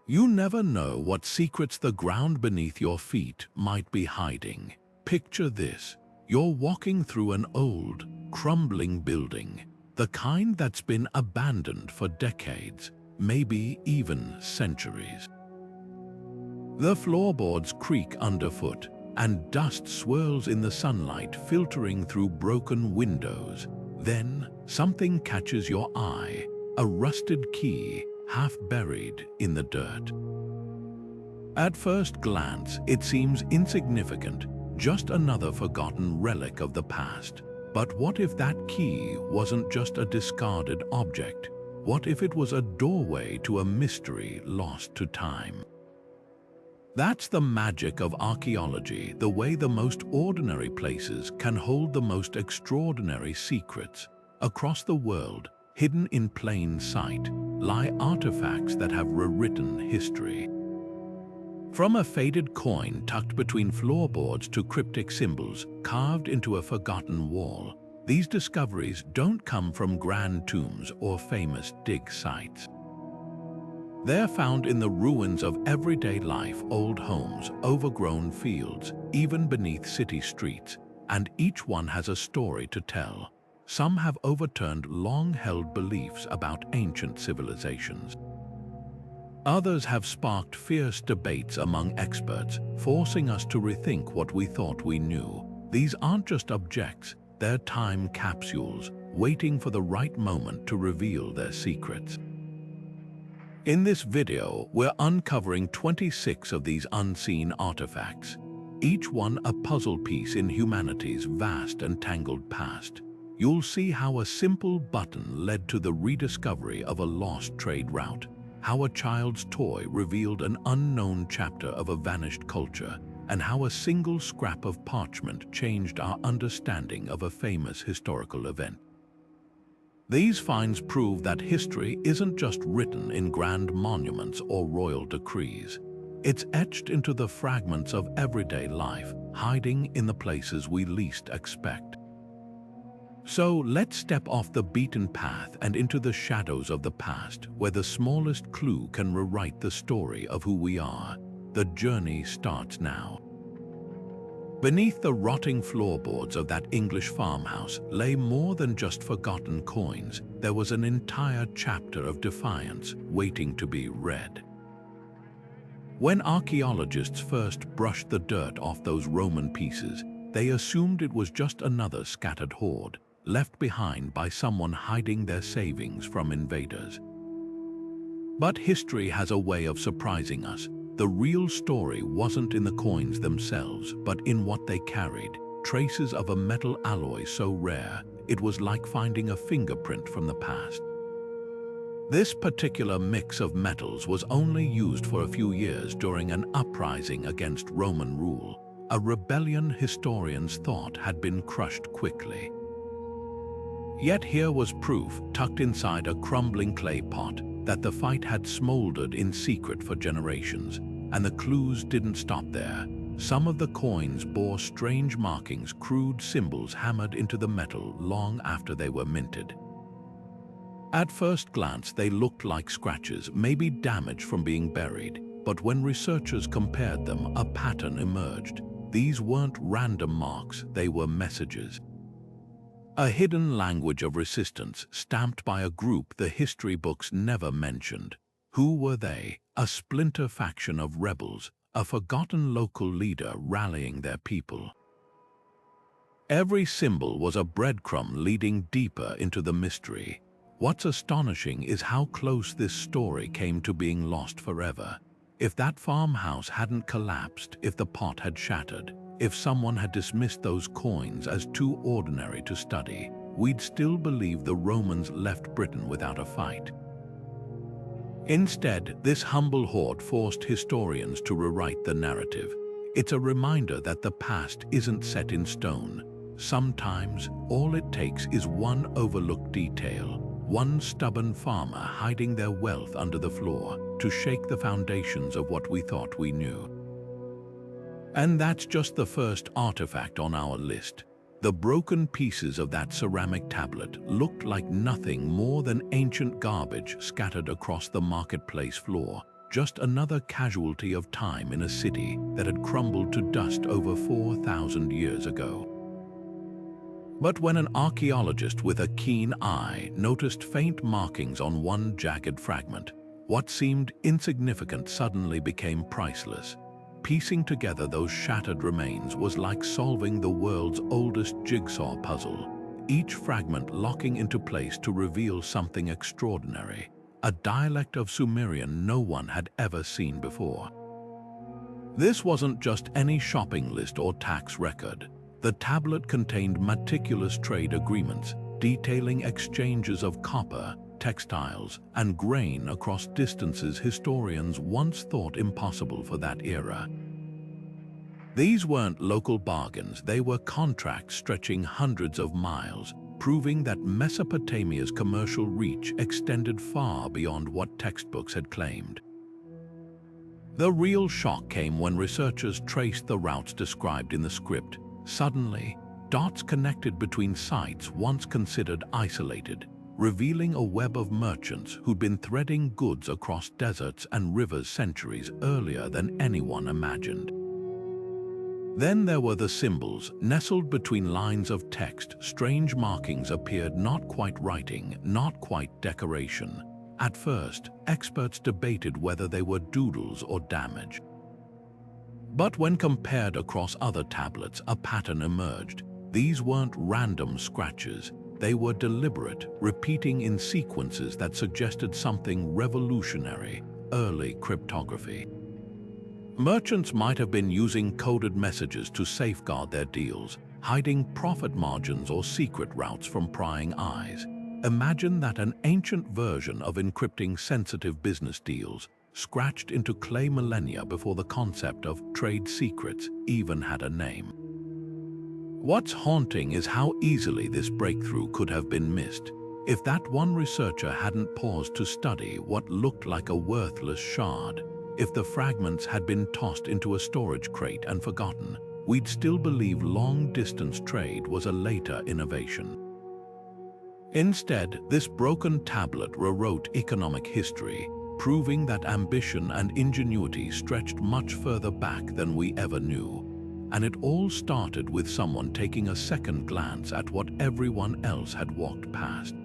You never know what secrets the ground beneath your feet might be hiding. Picture this. You're walking through an old, crumbling building, the kind that's been abandoned for decades, maybe even centuries. The floorboards creak underfoot, and dust swirls in the sunlight filtering through broken windows. Then, something catches your eye, a rusted key, half buried in the dirt. At first glance, it seems insignificant, just another forgotten relic of the past. But what if that key wasn't just a discarded object? What if it was a doorway to a mystery lost to time? That's the magic of archaeology, the way the most ordinary places can hold the most extraordinary secrets. Across the world, hidden in plain sight, lie artifacts that have rewritten history. From a faded coin tucked between floorboards to cryptic symbols carved into a forgotten wall, these discoveries don't come from grand tombs or famous dig sites. They're found in the ruins of everyday life, old homes, overgrown fields, even beneath city streets, and each one has a story to tell. Some have overturned long-held beliefs about ancient civilizations. Others have sparked fierce debates among experts, forcing us to rethink what we thought we knew. These aren't just objects, they're time capsules, waiting for the right moment to reveal their secrets. In this video, we're uncovering 26 of these unseen artifacts, each one a puzzle piece in humanity's vast and tangled past. You'll see how a simple button led to the rediscovery of a lost trade route, how a child's toy revealed an unknown chapter of a vanished culture, and how a single scrap of parchment changed our understanding of a famous historical event. These finds prove that history isn't just written in grand monuments or royal decrees. It's etched into the fragments of everyday life, hiding in the places we least expect. So let's step off the beaten path and into the shadows of the past, where the smallest clue can rewrite the story of who we are. The journey starts now. Beneath the rotting floorboards of that English farmhouse lay more than just forgotten coins. There was an entire chapter of defiance waiting to be read. When archaeologists first brushed the dirt off those Roman pieces, they assumed it was just another scattered hoard, left behind by someone hiding their savings from invaders. But history has a way of surprising us. The real story wasn't in the coins themselves, but in what they carried. Traces of a metal alloy so rare, it was like finding a fingerprint from the past. This particular mix of metals was only used for a few years during an uprising against Roman rule, a rebellion historians thought had been crushed quickly. Yet here was proof, tucked inside a crumbling clay pot, that the fight had smoldered in secret for generations, and the clues didn't stop there. Some of the coins bore strange markings, crude symbols hammered into the metal long after they were minted. At first glance, they looked like scratches, maybe damage from being buried, but when researchers compared them, a pattern emerged. These weren't random marks, they were messages. A hidden language of resistance stamped by a group the history books never mentioned. Who were they? A splinter faction of rebels, a forgotten local leader rallying their people. Every symbol was a breadcrumb leading deeper into the mystery. What's astonishing is how close this story came to being lost forever. If that farmhouse hadn't collapsed, if the pot had shattered, if someone had dismissed those coins as too ordinary to study, we'd still believe the Romans left Britain without a fight. Instead, this humble hoard forced historians to rewrite the narrative. It's a reminder that the past isn't set in stone. Sometimes, all it takes is one overlooked detail, one stubborn farmer hiding their wealth under the floor, to shake the foundations of what we thought we knew. And that's just the first artifact on our list. The broken pieces of that ceramic tablet looked like nothing more than ancient garbage scattered across the marketplace floor, just another casualty of time in a city that had crumbled to dust over 4,000 years ago. But when an archaeologist with a keen eye noticed faint markings on one jagged fragment, what seemed insignificant suddenly became priceless. Piecing together those shattered remains was like solving the world's oldest jigsaw puzzle, each fragment locking into place to reveal something extraordinary, a dialect of Sumerian no one had ever seen before. This wasn't just any shopping list or tax record. The tablet contained meticulous trade agreements detailing exchanges of copper, textiles, and grain across distances historians once thought impossible for that era. These weren't local bargains, they were contracts stretching hundreds of miles, proving that Mesopotamia's commercial reach extended far beyond what textbooks had claimed. The real shock came when researchers traced the routes described in the script. Suddenly, dots connected between sites once considered isolated, revealing a web of merchants who'd been threading goods across deserts and rivers centuries earlier than anyone imagined. Then there were the symbols, nestled between lines of text. Strange markings appeared, not quite writing, not quite decoration. At first, experts debated whether they were doodles or damage. But when compared across other tablets, a pattern emerged. These weren't random scratches. They were deliberate, repeating in sequences that suggested something revolutionary: early cryptography. Merchants might have been using coded messages to safeguard their deals, hiding profit margins or secret routes from prying eyes. Imagine that: an ancient version of encrypting sensitive business deals, scratched into clay millennia before the concept of trade secrets even had a name. What's haunting is how easily this breakthrough could have been missed. If that one researcher hadn't paused to study what looked like a worthless shard, if the fragments had been tossed into a storage crate and forgotten, we'd still believe long-distance trade was a later innovation. Instead, this broken tablet rewrote economic history, proving that ambition and ingenuity stretched much further back than we ever knew. And it all started with someone taking a second glance at what everyone else had walked past.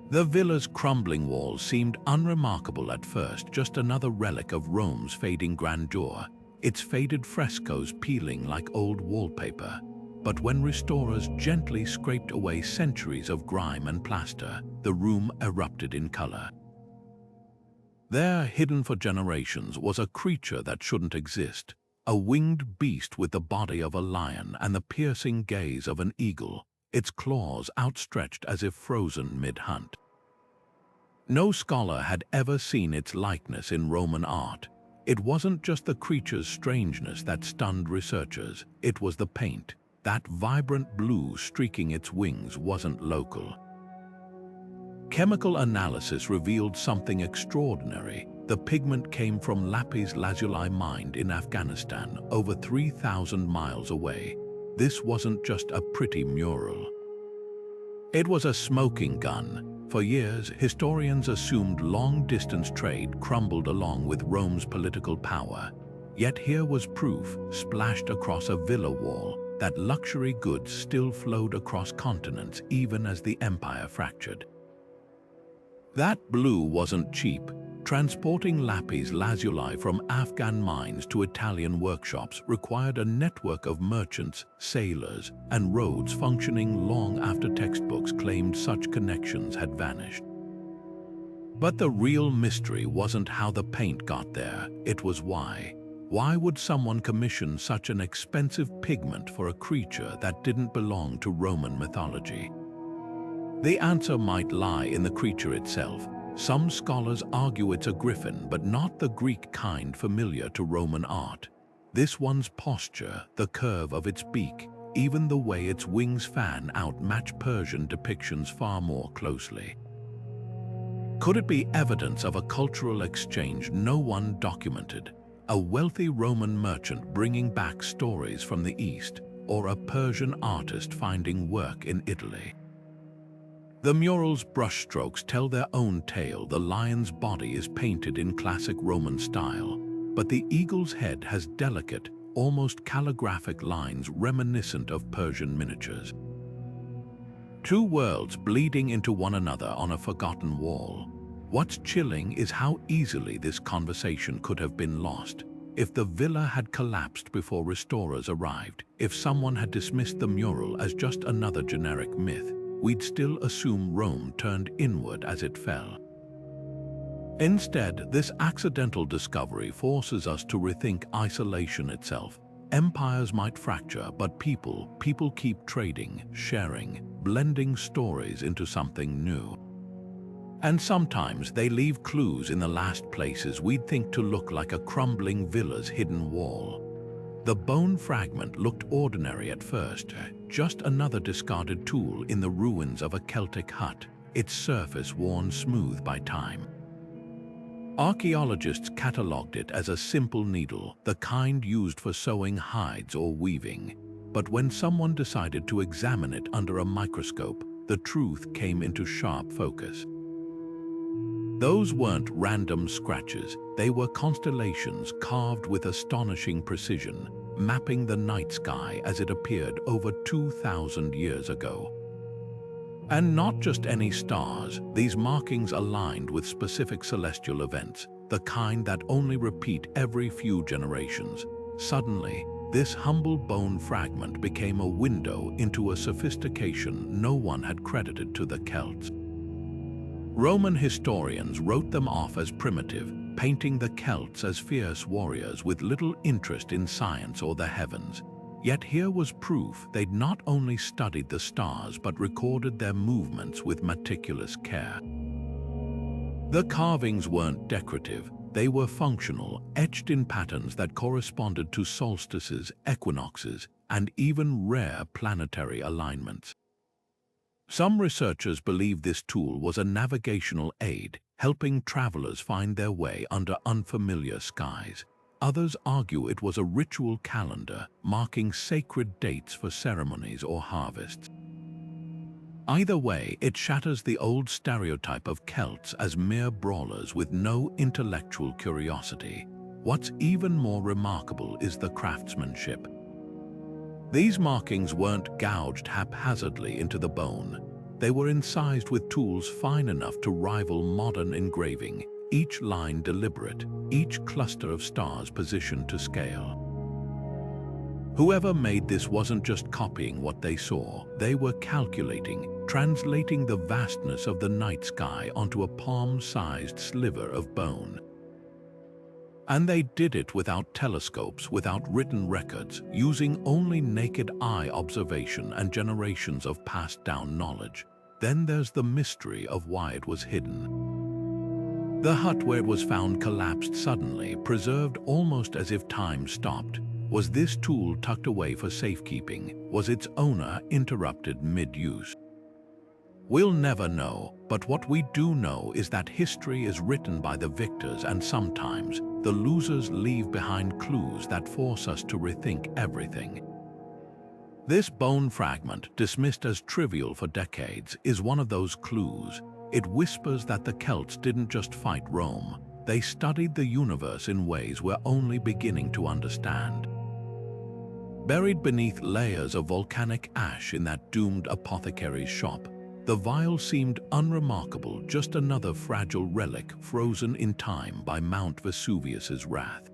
The villa's crumbling walls seemed unremarkable at first, just another relic of Rome's fading grandeur, its faded frescoes peeling like old wallpaper. But when restorers gently scraped away centuries of grime and plaster, the room erupted in color. There, hidden for generations, was a creature that shouldn't exist, a winged beast with the body of a lion and the piercing gaze of an eagle, its claws outstretched as if frozen mid-hunt. No scholar had ever seen its likeness in Roman art. It wasn't just the creature's strangeness that stunned researchers, it was the paint. That vibrant blue streaking its wings wasn't local. Chemical analysis revealed something extraordinary. The pigment came from lapis lazuli mined in Afghanistan, over 3,000 miles away. This wasn't just a pretty mural. It was a smoking gun. For years, historians assumed long-distance trade crumbled along with Rome's political power. Yet here was proof, splashed across a villa wall, that luxury goods still flowed across continents even as the empire fractured. That blue wasn't cheap. Transporting lapis lazuli from Afghan mines to Italian workshops required a network of merchants, sailors, and roads functioning long after textbooks claimed such connections had vanished. But the real mystery wasn't how the paint got there, it was why. Why would someone commission such an expensive pigment for a creature that didn't belong to Roman mythology? The answer might lie in the creature itself. Some scholars argue it's a griffin, but not the Greek kind familiar to Roman art. This one's posture, the curve of its beak, even the way its wings fan out match Persian depictions far more closely. Could it be evidence of a cultural exchange no one documented? A wealthy Roman merchant bringing back stories from the East, or a Persian artist finding work in Italy? The mural's brushstrokes tell their own tale. The lion's body is painted in classic Roman style, but the eagle's head has delicate, almost calligraphic lines reminiscent of Persian miniatures. Two worlds bleeding into one another on a forgotten wall. What's chilling is how easily this conversation could have been lost. If the villa had collapsed before restorers arrived, if someone had dismissed the mural as just another generic myth, we'd still assume Rome turned inward as it fell. Instead, this accidental discovery forces us to rethink isolation itself. Empires might fracture, but people keep trading, sharing, blending stories into something new. And sometimes they leave clues in the last places we'd think to look like a crumbling villa's hidden wall. The bone fragment looked ordinary at first, just another discarded tool in the ruins of a Celtic hut, its surface worn smooth by time. Archaeologists catalogued it as a simple needle, the kind used for sewing hides or weaving. But when someone decided to examine it under a microscope, the truth came into sharp focus. Those weren't random scratches, they were constellations carved with astonishing precision, mapping the night sky as it appeared over 2,000 years ago. And not just any stars, these markings aligned with specific celestial events, the kind that only repeat every few generations. Suddenly, this humble bone fragment became a window into a sophistication no one had credited to the Celts. Roman historians wrote them off as primitive, painting the Celts as fierce warriors with little interest in science or the heavens. Yet here was proof they'd not only studied the stars but recorded their movements with meticulous care. The carvings weren't decorative, they were functional, etched in patterns that corresponded to solstices, equinoxes, and even rare planetary alignments. Some researchers believe this tool was a navigational aid, helping travelers find their way under unfamiliar skies. Others argue it was a ritual calendar, marking sacred dates for ceremonies or harvests. Either way, it shatters the old stereotype of Celts as mere brawlers with no intellectual curiosity. What's even more remarkable is the craftsmanship. These markings weren't gouged haphazardly into the bone. They were incised with tools fine enough to rival modern engraving, each line deliberate, each cluster of stars positioned to scale. Whoever made this wasn't just copying what they saw, they were calculating, translating the vastness of the night sky onto a palm-sized sliver of bone. And they did it without telescopes, without written records, using only naked eye observation and generations of passed-down knowledge. Then there's the mystery of why it was hidden. The hut where it was found collapsed suddenly, preserved almost as if time stopped. Was this tool tucked away for safekeeping? Was its owner interrupted mid-use? We'll never know, but what we do know is that history is written by the victors, and sometimes the losers leave behind clues that force us to rethink everything. This bone fragment, dismissed as trivial for decades, is one of those clues. It whispers that the Celts didn't just fight Rome, they studied the universe in ways we're only beginning to understand. Buried beneath layers of volcanic ash in that doomed apothecary's shop, the vial seemed unremarkable, just another fragile relic frozen in time by Mount Vesuvius's wrath.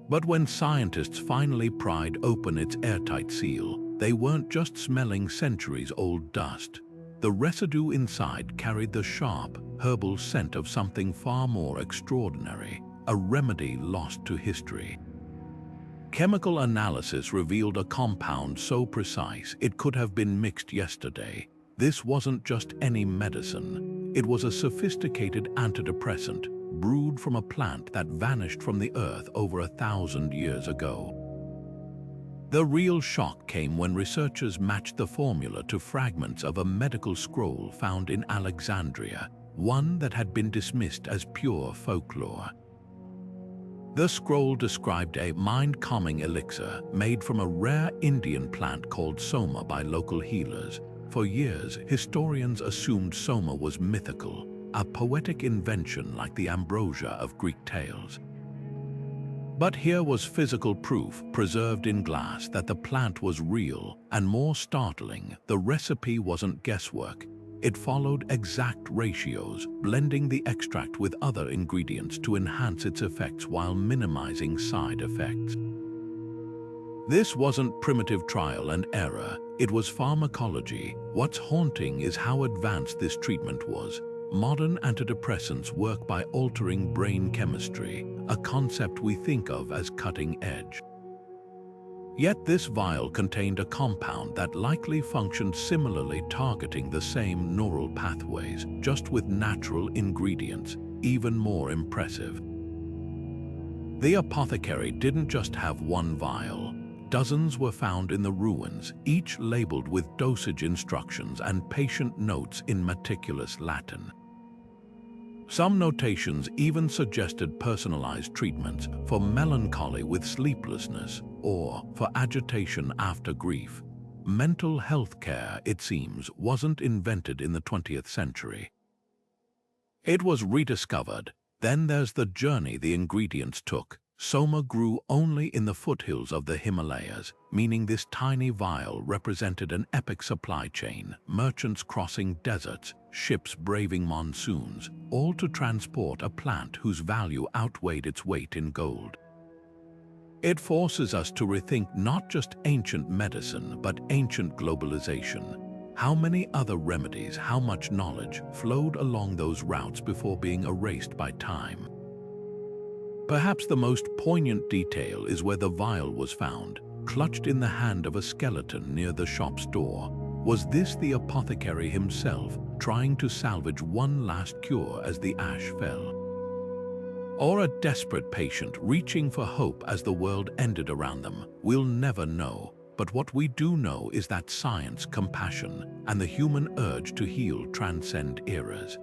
But when scientists finally pried open its airtight seal, they weren't just smelling centuries-old dust. The residue inside carried the sharp, herbal scent of something far more extraordinary, a remedy lost to history. Chemical analysis revealed a compound so precise it could have been mixed yesterday. This wasn't just any medicine. It was a sophisticated antidepressant, brewed from a plant that vanished from the earth over 1,000 years ago. The real shock came when researchers matched the formula to fragments of a medical scroll found in Alexandria, one that had been dismissed as pure folklore. The scroll described a mind-calming elixir made from a rare Indian plant called soma by local healers. For years, historians assumed Soma was mythical, a poetic invention like the ambrosia of Greek tales. But here was physical proof, preserved in glass, that the plant was real, and more startling, the recipe wasn't guesswork. It followed exact ratios, blending the extract with other ingredients to enhance its effects while minimizing side effects. This wasn't primitive trial and error, it was pharmacology. What's haunting is how advanced this treatment was. Modern antidepressants work by altering brain chemistry, a concept we think of as cutting edge. Yet this vial contained a compound that likely functioned similarly, targeting the same neural pathways, just with natural ingredients, even more impressive. The apothecary didn't just have one vial. Dozens were found in the ruins, each labeled with dosage instructions and patient notes in meticulous Latin. Some notations even suggested personalized treatments for melancholy with sleeplessness or for agitation after grief. Mental health care, it seems, wasn't invented in the 20th century. It was rediscovered. Then there's the journey the ingredients took. Soma grew only in the foothills of the Himalayas, meaning this tiny vial represented an epic supply chain, merchants crossing deserts, ships braving monsoons, all to transport a plant whose value outweighed its weight in gold. It forces us to rethink not just ancient medicine, but ancient globalization. How many other remedies, how much knowledge flowed along those routes before being erased by time? Perhaps the most poignant detail is where the vial was found, clutched in the hand of a skeleton near the shop's door. Was this the apothecary himself, trying to salvage one last cure as the ash fell? Or a desperate patient reaching for hope as the world ended around them? We'll never know. But what we do know is that science, compassion, and the human urge to heal transcend eras.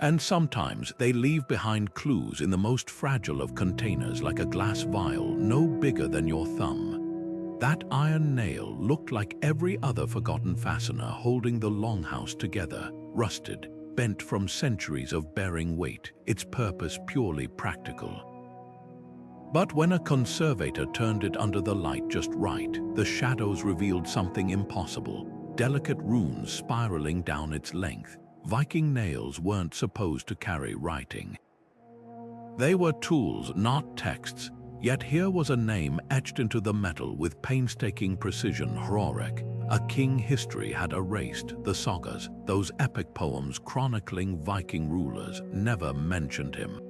And sometimes they leave behind clues in the most fragile of containers, like a glass vial no bigger than your thumb. That iron nail looked like every other forgotten fastener holding the longhouse together, rusted, bent from centuries of bearing weight, its purpose purely practical. But when a conservator turned it under the light just right, the shadows revealed something impossible, delicate runes spiraling down its length. Viking nails weren't supposed to carry writing. They were tools, not texts, yet here was a name etched into the metal with painstaking precision: Hrorek, a king history had erased. The sagas, those epic poems chronicling Viking rulers, never mentioned him.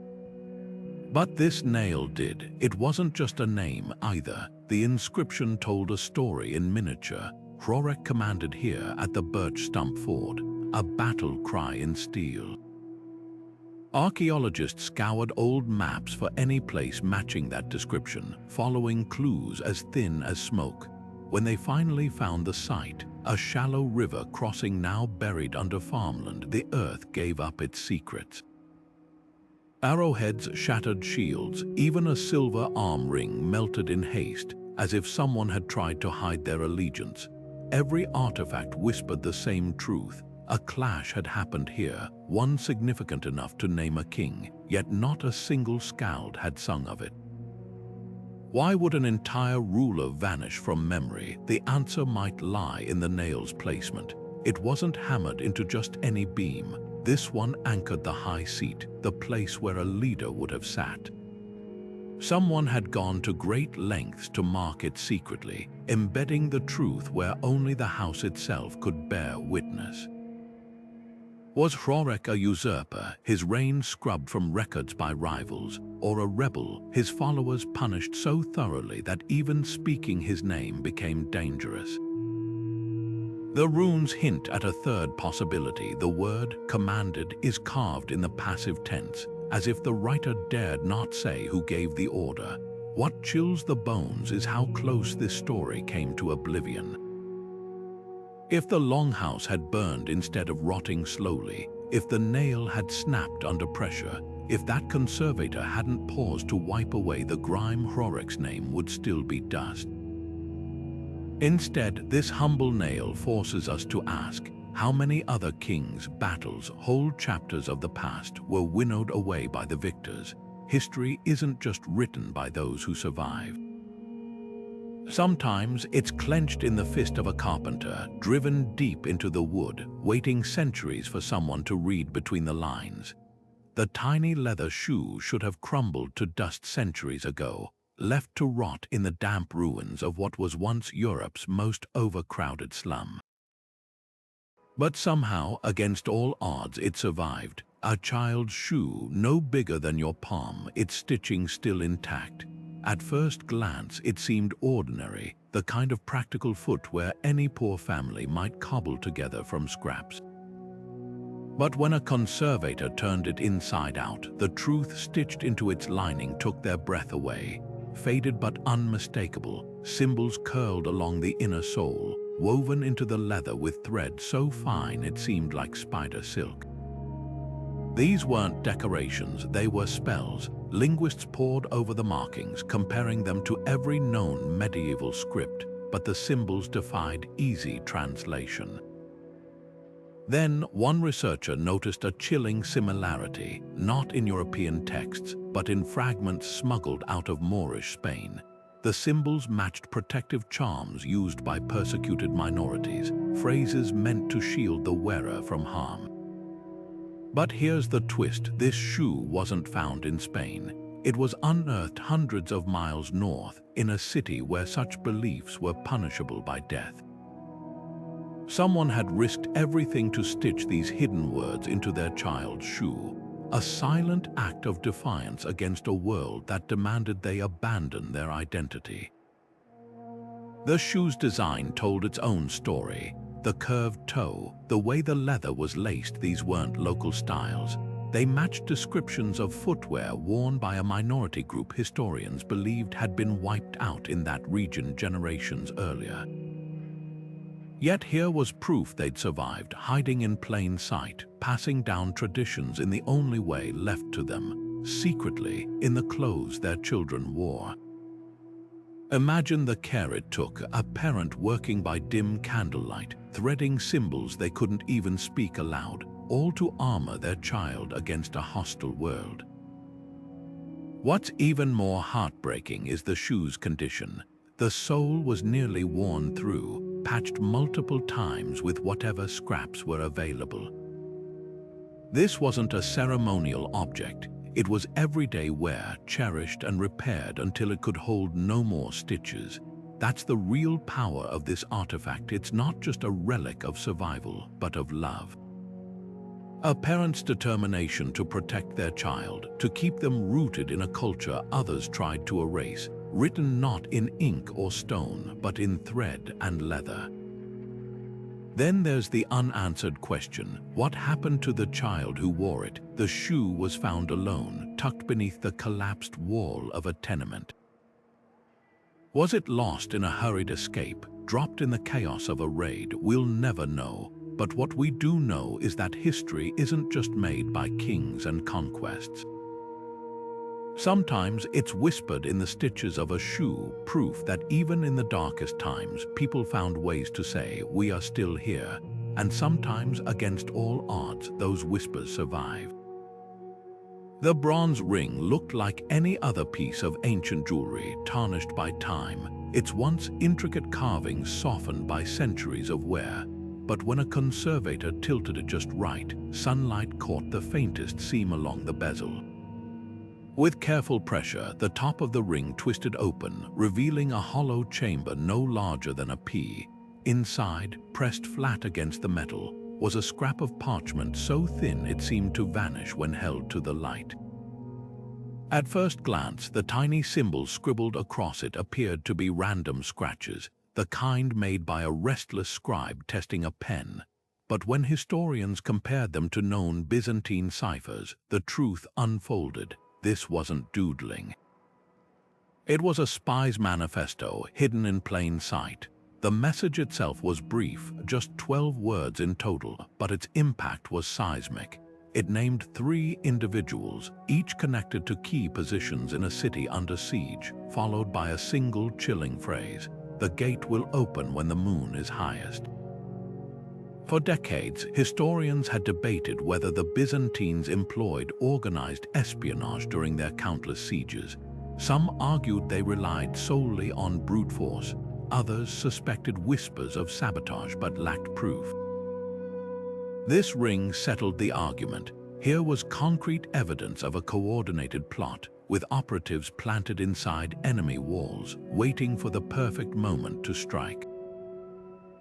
But this nail did. It wasn't just a name either. The inscription told a story in miniature. Hrorek commanded here at the Birch Stump Ford, a battle cry in steel. Archaeologists scoured old maps for any place matching that description, following clues as thin as smoke. When they finally found the site, a shallow river crossing now buried under farmland, the earth gave up its secrets. Arrowheads, shattered shields, even a silver arm ring melted in haste, as if someone had tried to hide their allegiance. Every artifact whispered the same truth. A clash had happened here, one significant enough to name a king, yet not a single skald had sung of it. Why would an entire ruler vanish from memory? The answer might lie in the nail's placement. It wasn't hammered into just any beam. This one anchored the high seat, the place where a leader would have sat. Someone had gone to great lengths to mark it secretly, embedding the truth where only the house itself could bear witness. Was Hrorek a usurper, his reign scrubbed from records by rivals, or a rebel, his followers punished so thoroughly that even speaking his name became dangerous? The runes hint at a third possibility. The word commanded is carved in the passive tense, as if the writer dared not say who gave the order. What chills the bones is how close this story came to oblivion. If the longhouse had burned instead of rotting slowly, if the nail had snapped under pressure, if that conservator hadn't paused to wipe away the grime, Hrorek's name would still be dust. Instead, this humble nail forces us to ask, how many other kings, battles, whole chapters of the past were winnowed away by the victors? History isn't just written by those who survive. Sometimes it's clenched in the fist of a carpenter, driven deep into the wood, waiting centuries for someone to read between the lines. The tiny leather shoe should have crumbled to dust centuries ago, left to rot in the damp ruins of what was once Europe's most overcrowded slum. But somehow, against all odds, it survived. A child's shoe, no bigger than your palm, its stitching still intact. At first glance, it seemed ordinary, the kind of practical footwear any poor family might cobble together from scraps. But when a conservator turned it inside out, the truth stitched into its lining took their breath away. Faded but unmistakable, symbols curled along the inner sole, woven into the leather with thread so fine it seemed like spider silk. These weren't decorations, they were spells. Linguists pored over the markings, comparing them to every known medieval script, but the symbols defied easy translation. Then, one researcher noticed a chilling similarity, not in European texts, but in fragments smuggled out of Moorish Spain. The symbols matched protective charms used by persecuted minorities, phrases meant to shield the wearer from harm. But here's the twist: this shoe wasn't found in Spain. It was unearthed hundreds of miles north, in a city where such beliefs were punishable by death. Someone had risked everything to stitch these hidden words into their child's shoe, a silent act of defiance against a world that demanded they abandon their identity. The shoe's design told its own story. The curved toe, the way the leather was laced, these weren't local styles. They matched descriptions of footwear worn by a minority group historians believed had been wiped out in that region generations earlier. Yet here was proof they'd survived, hiding in plain sight, passing down traditions in the only way left to them, secretly, in the clothes their children wore. Imagine the care it took, a parent working by dim candlelight, threading symbols they couldn't even speak aloud, all to armor their child against a hostile world. What's even more heartbreaking is the shoe's condition. The sole was nearly worn through, patched multiple times with whatever scraps were available. This wasn't a ceremonial object. It was everyday wear, cherished and repaired until it could hold no more stitches. That's the real power of this artifact. It's not just a relic of survival, but of love. A parent's determination to protect their child, to keep them rooted in a culture others tried to erase, written not in ink or stone, but in thread and leather. Then there's the unanswered question: what happened to the child who wore it? The shoe was found alone, tucked beneath the collapsed wall of a tenement. Was it lost in a hurried escape, dropped in the chaos of a raid? We'll never know. But what we do know is that history isn't just made by kings and conquests. Sometimes it's whispered in the stitches of a shoe, proof that even in the darkest times, people found ways to say, "We are still here." And sometimes, against all odds, those whispers survive. The bronze ring looked like any other piece of ancient jewelry, tarnished by time, its once intricate carvings softened by centuries of wear. But when a conservator tilted it just right, sunlight caught the faintest seam along the bezel. With careful pressure, the top of the ring twisted open, revealing a hollow chamber no larger than a pea. Inside, pressed flat against the metal, was a scrap of parchment so thin it seemed to vanish when held to the light. At first glance, the tiny symbols scribbled across it appeared to be random scratches, the kind made by a restless scribe testing a pen. But when historians compared them to known Byzantine ciphers, the truth unfolded. This wasn't doodling. It was a spy's manifesto, hidden in plain sight. The message itself was brief, just 12 words in total, but its impact was seismic. It named 3 individuals, each connected to key positions in a city under siege, followed by a single chilling phrase: The gate will open when the moon is highest. For decades, historians had debated whether the Byzantines employed organized espionage during their countless sieges. Some argued they relied solely on brute force. Others suspected whispers of sabotage but lacked proof. This ring settled the argument. Here was concrete evidence of a coordinated plot, with operatives planted inside enemy walls, waiting for the perfect moment to strike.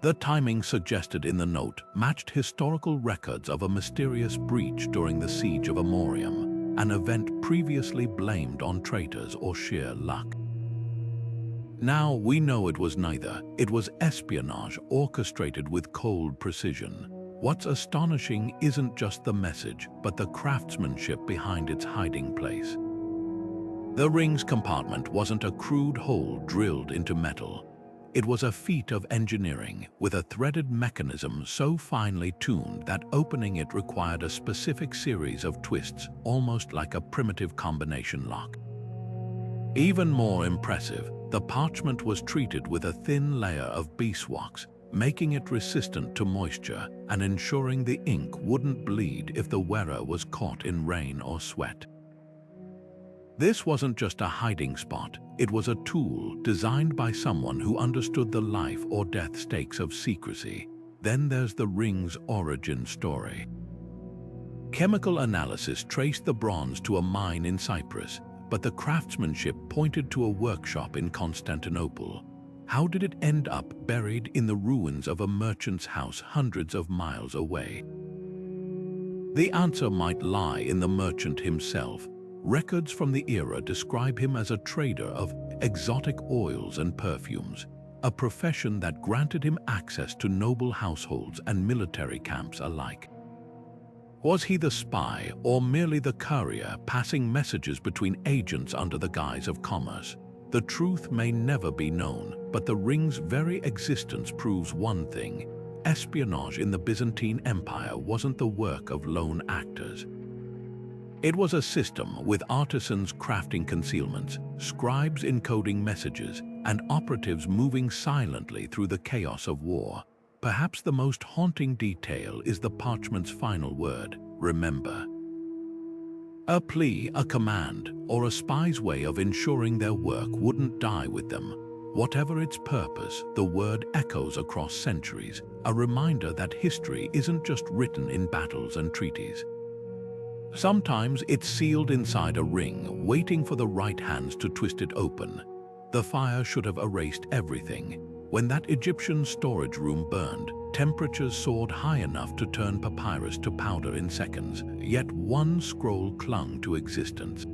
The timing suggested in the note matched historical records of a mysterious breach during the siege of Amorium, an event previously blamed on traitors or sheer luck. Now we know it was neither. It was espionage orchestrated with cold precision. What's astonishing isn't just the message, but the craftsmanship behind its hiding place. The ring's compartment wasn't a crude hole drilled into metal. It was a feat of engineering, with a threaded mechanism so finely tuned that opening it required a specific series of twists, almost like a primitive combination lock. Even more impressive, the parchment was treated with a thin layer of beeswax, making it resistant to moisture and ensuring the ink wouldn't bleed if the wearer was caught in rain or sweat. This wasn't just a hiding spot, it was a tool designed by someone who understood the life or death stakes of secrecy. Then there's the ring's origin story. Chemical analysis traced the bronze to a mine in Cyprus, but the craftsmanship pointed to a workshop in Constantinople. How did it end up buried in the ruins of a merchant's house hundreds of miles away? The answer might lie in the merchant himself. Records from the era describe him as a trader of exotic oils and perfumes, a profession that granted him access to noble households and military camps alike. Was he the spy or merely the courier passing messages between agents under the guise of commerce? The truth may never be known, but the ring's very existence proves one thing: espionage in the Byzantine Empire wasn't the work of lone actors. It was a system with artisans crafting concealments, scribes encoding messages, and operatives moving silently through the chaos of war. Perhaps the most haunting detail is the parchment's final word: remember. A plea, a command, or a spy's way of ensuring their work wouldn't die with them. Whatever its purpose, the word echoes across centuries, a reminder that history isn't just written in battles and treaties. Sometimes it's sealed inside a ring, waiting for the right hands to twist it open. The fire should have erased everything. When that Egyptian storage room burned, temperatures soared high enough to turn papyrus to powder in seconds, yet one scroll clung to existence.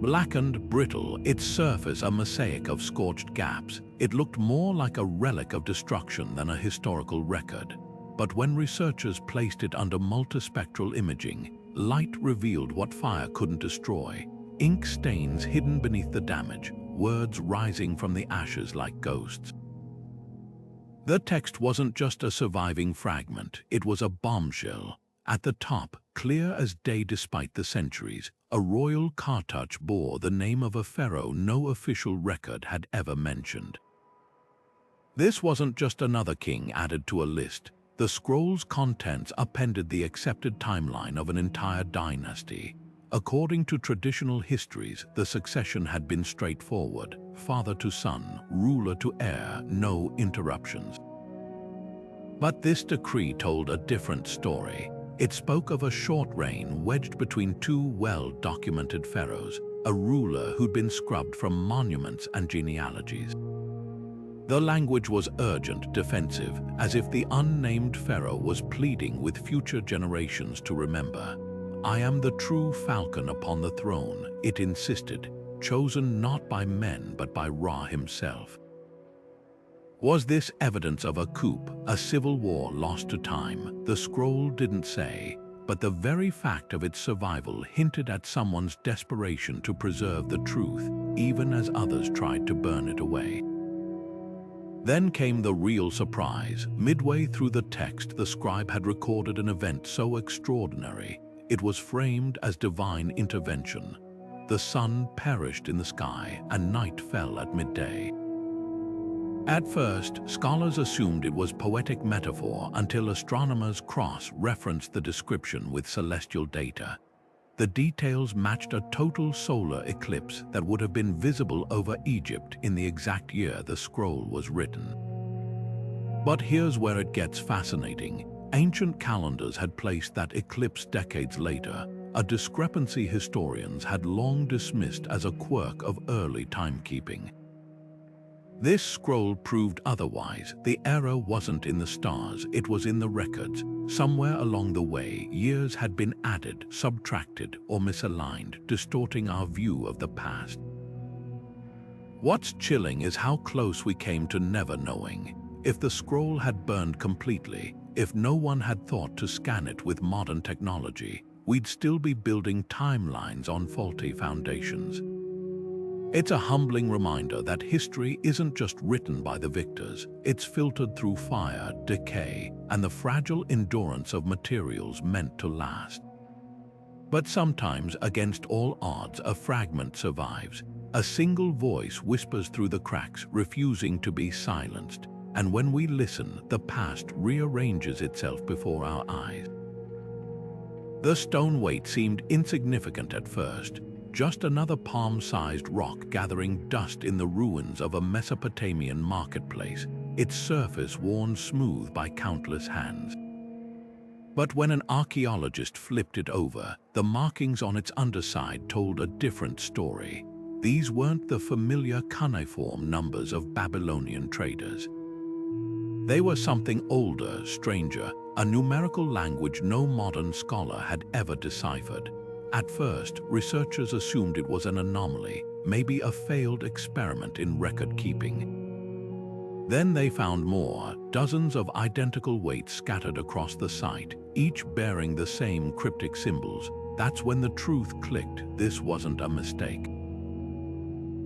Blackened, brittle, its surface a mosaic of scorched gaps, it looked more like a relic of destruction than a historical record. But when researchers placed it under multispectral imaging, light revealed what fire couldn't destroy: ink stains hidden beneath the damage, words rising from the ashes like ghosts. The text wasn't just a surviving fragment, it was a bombshell. At the top, clear as day despite the centuries, a royal cartouche bore the name of a pharaoh no official record had ever mentioned. This wasn't just another king added to a list. The scroll's contents appended the accepted timeline of an entire dynasty. According to traditional histories, the succession had been straightforward: father to son, ruler to heir, no interruptions. But this decree told a different story. It spoke of a short reign wedged between two well-documented pharaohs, a ruler who'd been scrubbed from monuments and genealogies. The language was urgent, defensive, as if the unnamed pharaoh was pleading with future generations to remember. "I am the true falcon upon the throne," it insisted, chosen not by men but by Ra himself. Was this evidence of a coup, a civil war lost to time? The scroll didn't say, but the very fact of its survival hinted at someone's desperation to preserve the truth, even as others tried to burn it away. Then came the real surprise. Midway through the text, the scribe had recorded an event so extraordinary, it was framed as divine intervention. The sun perished in the sky, and night fell at midday. At first, scholars assumed it was poetic metaphor until astronomers cross-referenced the description with celestial data. The details matched a total solar eclipse that would have been visible over Egypt in the exact year the scroll was written. But here's where it gets fascinating. Ancient calendars had placed that eclipse decades later, a discrepancy historians had long dismissed as a quirk of early timekeeping. This scroll proved otherwise. The error wasn't in the stars, it was in the records. Somewhere along the way, years had been added, subtracted, or misaligned, distorting our view of the past. What's chilling is how close we came to never knowing. If the scroll had burned completely, if no one had thought to scan it with modern technology, we'd still be building timelines on faulty foundations. It's a humbling reminder that history isn't just written by the victors, it's filtered through fire, decay, and the fragile endurance of materials meant to last. But sometimes, against all odds, a fragment survives. A single voice whispers through the cracks, refusing to be silenced. And when we listen, the past rearranges itself before our eyes. The stone weight seemed insignificant at first, just another palm-sized rock gathering dust in the ruins of a Mesopotamian marketplace, its surface worn smooth by countless hands. But when an archaeologist flipped it over, the markings on its underside told a different story. These weren't the familiar cuneiform numbers of Babylonian traders. They were something older, stranger, a numerical language no modern scholar had ever deciphered. At first, researchers assumed it was an anomaly, maybe a failed experiment in record-keeping. Then they found more, dozens of identical weights scattered across the site, each bearing the same cryptic symbols. That's when the truth clicked. This wasn't a mistake.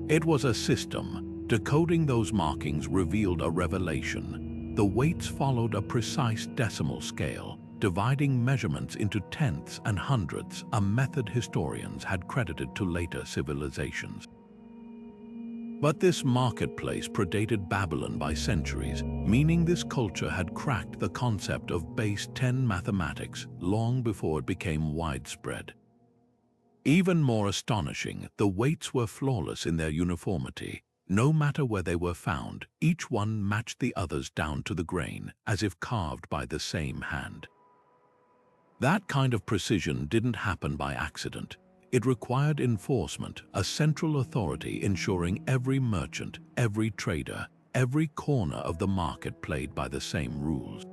It was a system. Decoding those markings revealed a revelation. The weights followed a precise decimal scale, dividing measurements into tenths and hundredths, a method historians had credited to later civilizations. But this marketplace predated Babylon by centuries, meaning this culture had cracked the concept of base 10 mathematics long before it became widespread. Even more astonishing, the weights were flawless in their uniformity. No matter where they were found, each one matched the others down to the grain, as if carved by the same hand. That kind of precision didn't happen by accident. It required enforcement, a central authority ensuring every merchant, every trader, every corner of the market played by the same rules.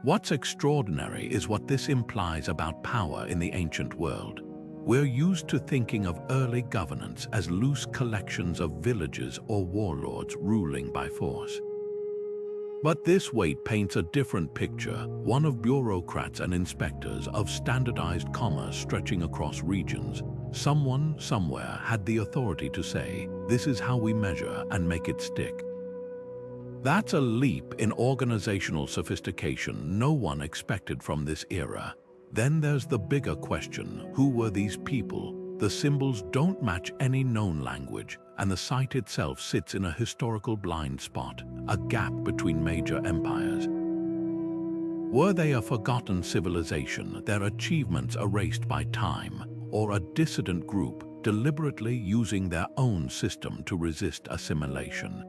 What's extraordinary is what this implies about power in the ancient world. We're used to thinking of early governance as loose collections of villages or warlords ruling by force. But this weight paints a different picture, one of bureaucrats and inspectors, of standardized commerce stretching across regions. Someone, somewhere, had the authority to say, "This is how we measure and make it stick." That's a leap in organizational sophistication no one expected from this era. Then there's the bigger question: who were these people? The symbols don't match any known language, and the site itself sits in a historical blind spot, a gap between major empires. Were they a forgotten civilization, their achievements erased by time, or a dissident group deliberately using their own system to resist assimilation?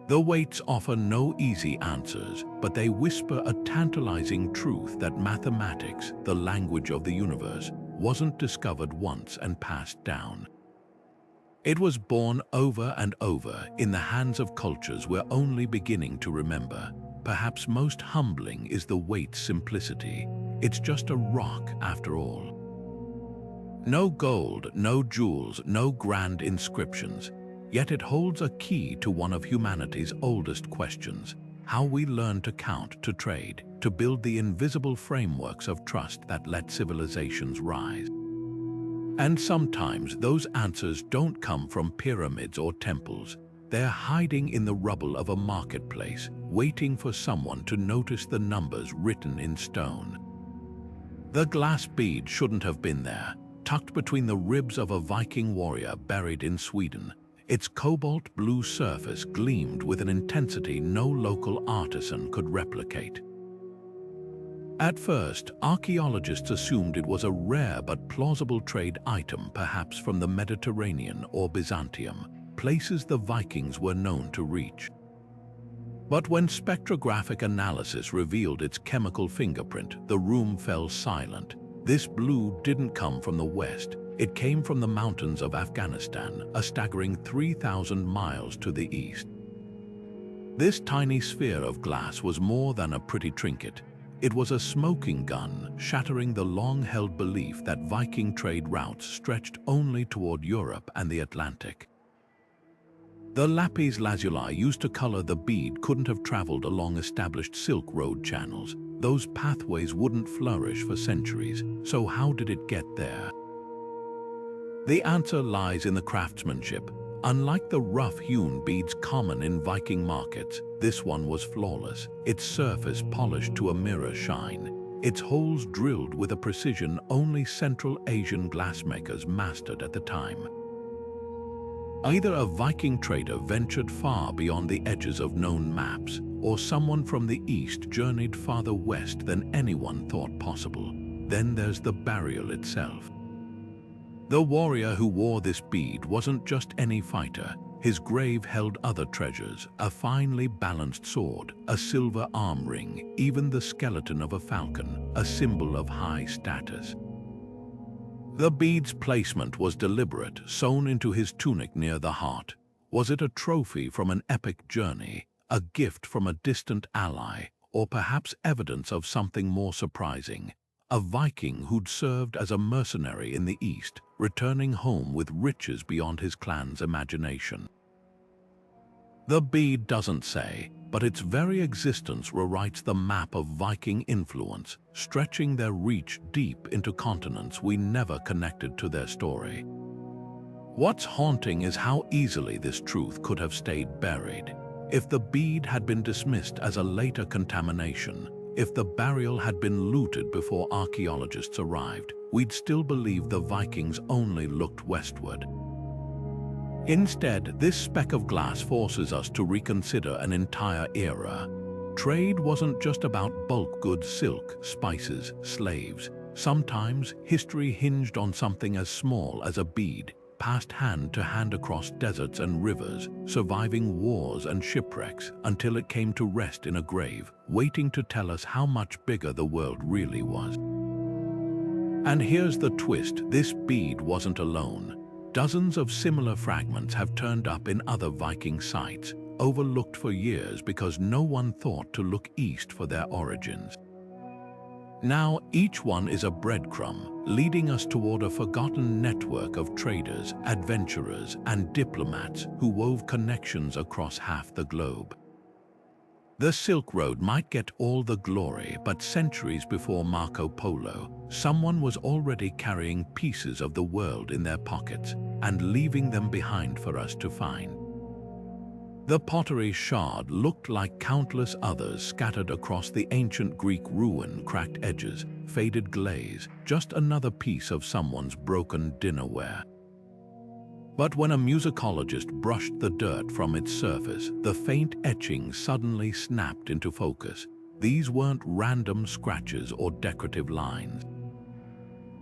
The weights offer no easy answers, but they whisper a tantalizing truth that mathematics, the language of the universe, wasn't discovered once and passed down. It was born over and over in the hands of cultures we're only beginning to remember. Perhaps most humbling is the weight's simplicity. It's just a rock after all. No gold, no jewels, no grand inscriptions. Yet it holds a key to one of humanity's oldest questions: how we learn to count, to trade, to build the invisible frameworks of trust that let civilizations rise. And sometimes those answers don't come from pyramids or temples. They're hiding in the rubble of a marketplace, waiting for someone to notice the numbers written in stone. The glass bead shouldn't have been there, tucked between the ribs of a Viking warrior buried in Sweden. Its cobalt blue surface gleamed with an intensity no local artisan could replicate. At first, archaeologists assumed it was a rare but plausible trade item, perhaps from the Mediterranean or Byzantium, places the Vikings were known to reach. But when spectrographic analysis revealed its chemical fingerprint, the room fell silent. This blue didn't come from the west. It came from the mountains of Afghanistan, a staggering 3,000 miles to the east. This tiny sphere of glass was more than a pretty trinket. It was a smoking gun, shattering the long-held belief that Viking trade routes stretched only toward Europe and the Atlantic. The lapis lazuli used to color the bead couldn't have traveled along established Silk Road channels. Those pathways wouldn't flourish for centuries, so how did it get there? The answer lies in the craftsmanship. Unlike the rough-hewn beads common in Viking markets, this one was flawless, its surface polished to a mirror shine, its holes drilled with a precision only Central Asian glassmakers mastered at the time. Either a Viking trader ventured far beyond the edges of known maps, or someone from the east journeyed farther west than anyone thought possible. Then there's the burial itself. The warrior who wore this bead wasn't just any fighter. His grave held other treasures, a finely balanced sword, a silver arm ring, even the skeleton of a falcon, a symbol of high status. The bead's placement was deliberate, sewn into his tunic near the heart. Was it a trophy from an epic journey, a gift from a distant ally, or perhaps evidence of something more surprising? A Viking who'd served as a mercenary in the East, returning home with riches beyond his clan's imagination. The bead doesn't say, but its very existence rewrites the map of Viking influence, stretching their reach deep into continents we never connected to their story. What's haunting is how easily this truth could have stayed buried. If the bead had been dismissed as a later contamination, if the burial had been looted before archaeologists arrived, we'd still believe the Vikings only looked westward. Instead, this speck of glass forces us to reconsider an entire era. Trade wasn't just about bulk goods, silk, spices, slaves. Sometimes history hinged on something as small as a bead, passed hand to hand across deserts and rivers, surviving wars and shipwrecks until it came to rest in a grave, waiting to tell us how much bigger the world really was. And here's the twist: this bead wasn't alone. Dozens of similar fragments have turned up in other Viking sites, overlooked for years because no one thought to look east for their origins. Now, each one is a breadcrumb, leading us toward a forgotten network of traders, adventurers, and diplomats who wove connections across half the globe. The Silk Road might get all the glory, but centuries before Marco Polo, someone was already carrying pieces of the world in their pockets and leaving them behind for us to find. The pottery shard looked like countless others scattered across the ancient Greek ruin, cracked edges, faded glaze, just another piece of someone's broken dinnerware. But when a musicologist brushed the dirt from its surface, the faint etchings suddenly snapped into focus. These weren't random scratches or decorative lines.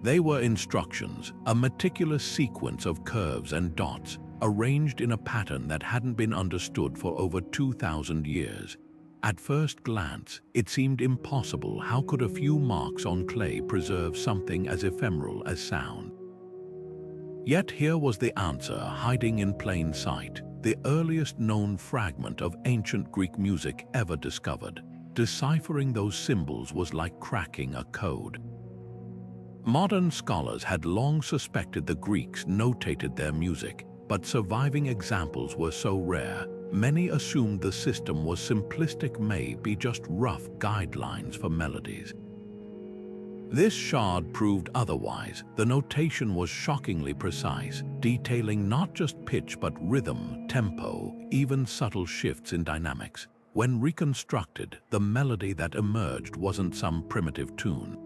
They were instructions, a meticulous sequence of curves and dots, arranged in a pattern that hadn't been understood for over 2,000 years. At first glance, it seemed impossible. How could a few marks on clay preserve something as ephemeral as sound? Yet here was the answer, hiding in plain sight, the earliest known fragment of ancient Greek music ever discovered. Deciphering those symbols was like cracking a code. Modern scholars had long suspected the Greeks notated their music, but surviving examples were so rare, many assumed the system was simplistic, maybe just rough guidelines for melodies. This shard proved otherwise. The notation was shockingly precise, detailing not just pitch but rhythm, tempo, even subtle shifts in dynamics. When reconstructed, the melody that emerged wasn't some primitive tune.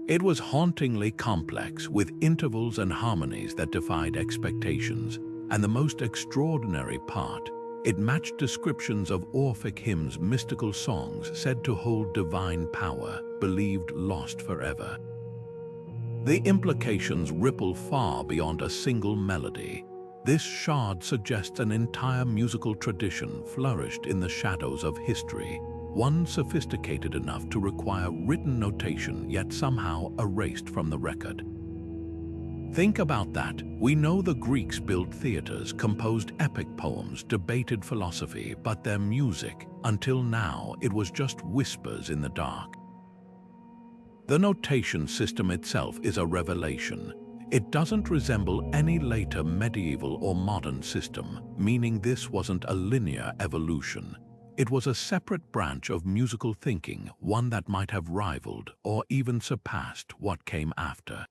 It was hauntingly complex, with intervals and harmonies that defied expectations. And the most extraordinary part, it matched descriptions of Orphic hymns, mystical songs said to hold divine power, believed lost forever. The implications ripple far beyond a single melody. This shard suggests an entire musical tradition flourished in the shadows of history, one sophisticated enough to require written notation yet somehow erased from the record. Think about that. We know the Greeks built theaters, composed epic poems, debated philosophy, but their music, until now, it was just whispers in the dark. The notation system itself is a revelation. It doesn't resemble any later medieval or modern system, meaning this wasn't a linear evolution. It was a separate branch of musical thinking, one that might have rivaled or even surpassed what came after.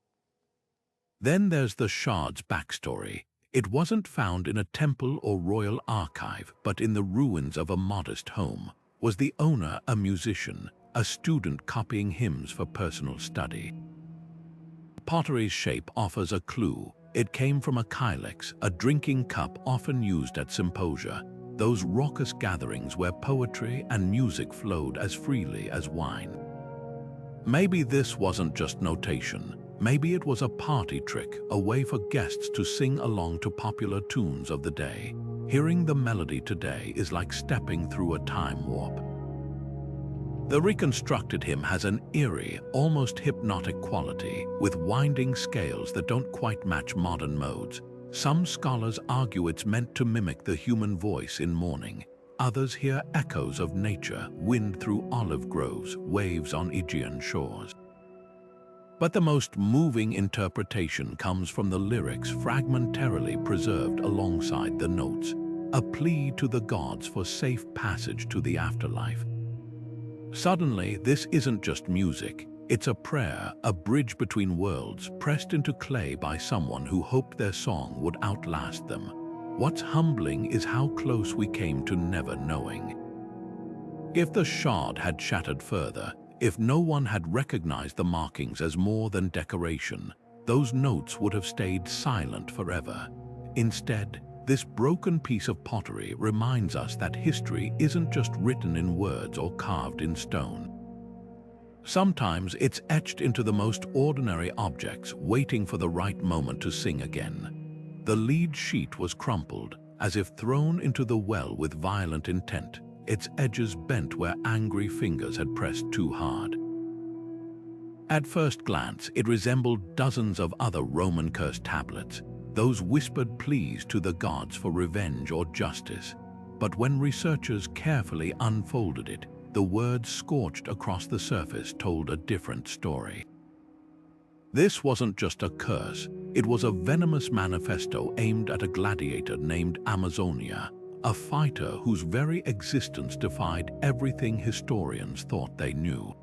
Then there's the shard's backstory. It wasn't found in a temple or royal archive, but in the ruins of a modest home. Was the owner a musician, a student copying hymns for personal study? Pottery's shape offers a clue. It came from a kylix, a drinking cup often used at symposia, those raucous gatherings where poetry and music flowed as freely as wine. Maybe this wasn't just notation. Maybe it was a party trick, a way for guests to sing along to popular tunes of the day. Hearing the melody today is like stepping through a time warp. The reconstructed hymn has an eerie, almost hypnotic quality, with winding scales that don't quite match modern modes. Some scholars argue it's meant to mimic the human voice in mourning. Others hear echoes of nature, wind through olive groves, waves on Aegean shores. But the most moving interpretation comes from the lyrics fragmentarily preserved alongside the notes, a plea to the gods for safe passage to the afterlife. Suddenly, this isn't just music. It's a prayer, a bridge between worlds, pressed into clay by someone who hoped their song would outlast them. What's humbling is how close we came to never knowing. If the shard had shattered further, if no one had recognized the markings as more than decoration, those notes would have stayed silent forever. Instead, this broken piece of pottery reminds us that history isn't just written in words or carved in stone. Sometimes it's etched into the most ordinary objects, waiting for the right moment to sing again. The lead sheet was crumpled, as if thrown into the well with violent intent, its edges bent where angry fingers had pressed too hard. At first glance, it resembled dozens of other Roman-cursed tablets, those whispered pleas to the gods for revenge or justice. But when researchers carefully unfolded it, the words scorched across the surface told a different story. This wasn't just a curse, it was a venomous manifesto aimed at a gladiator named Amazonia, a fighter whose very existence defied everything historians thought they knew.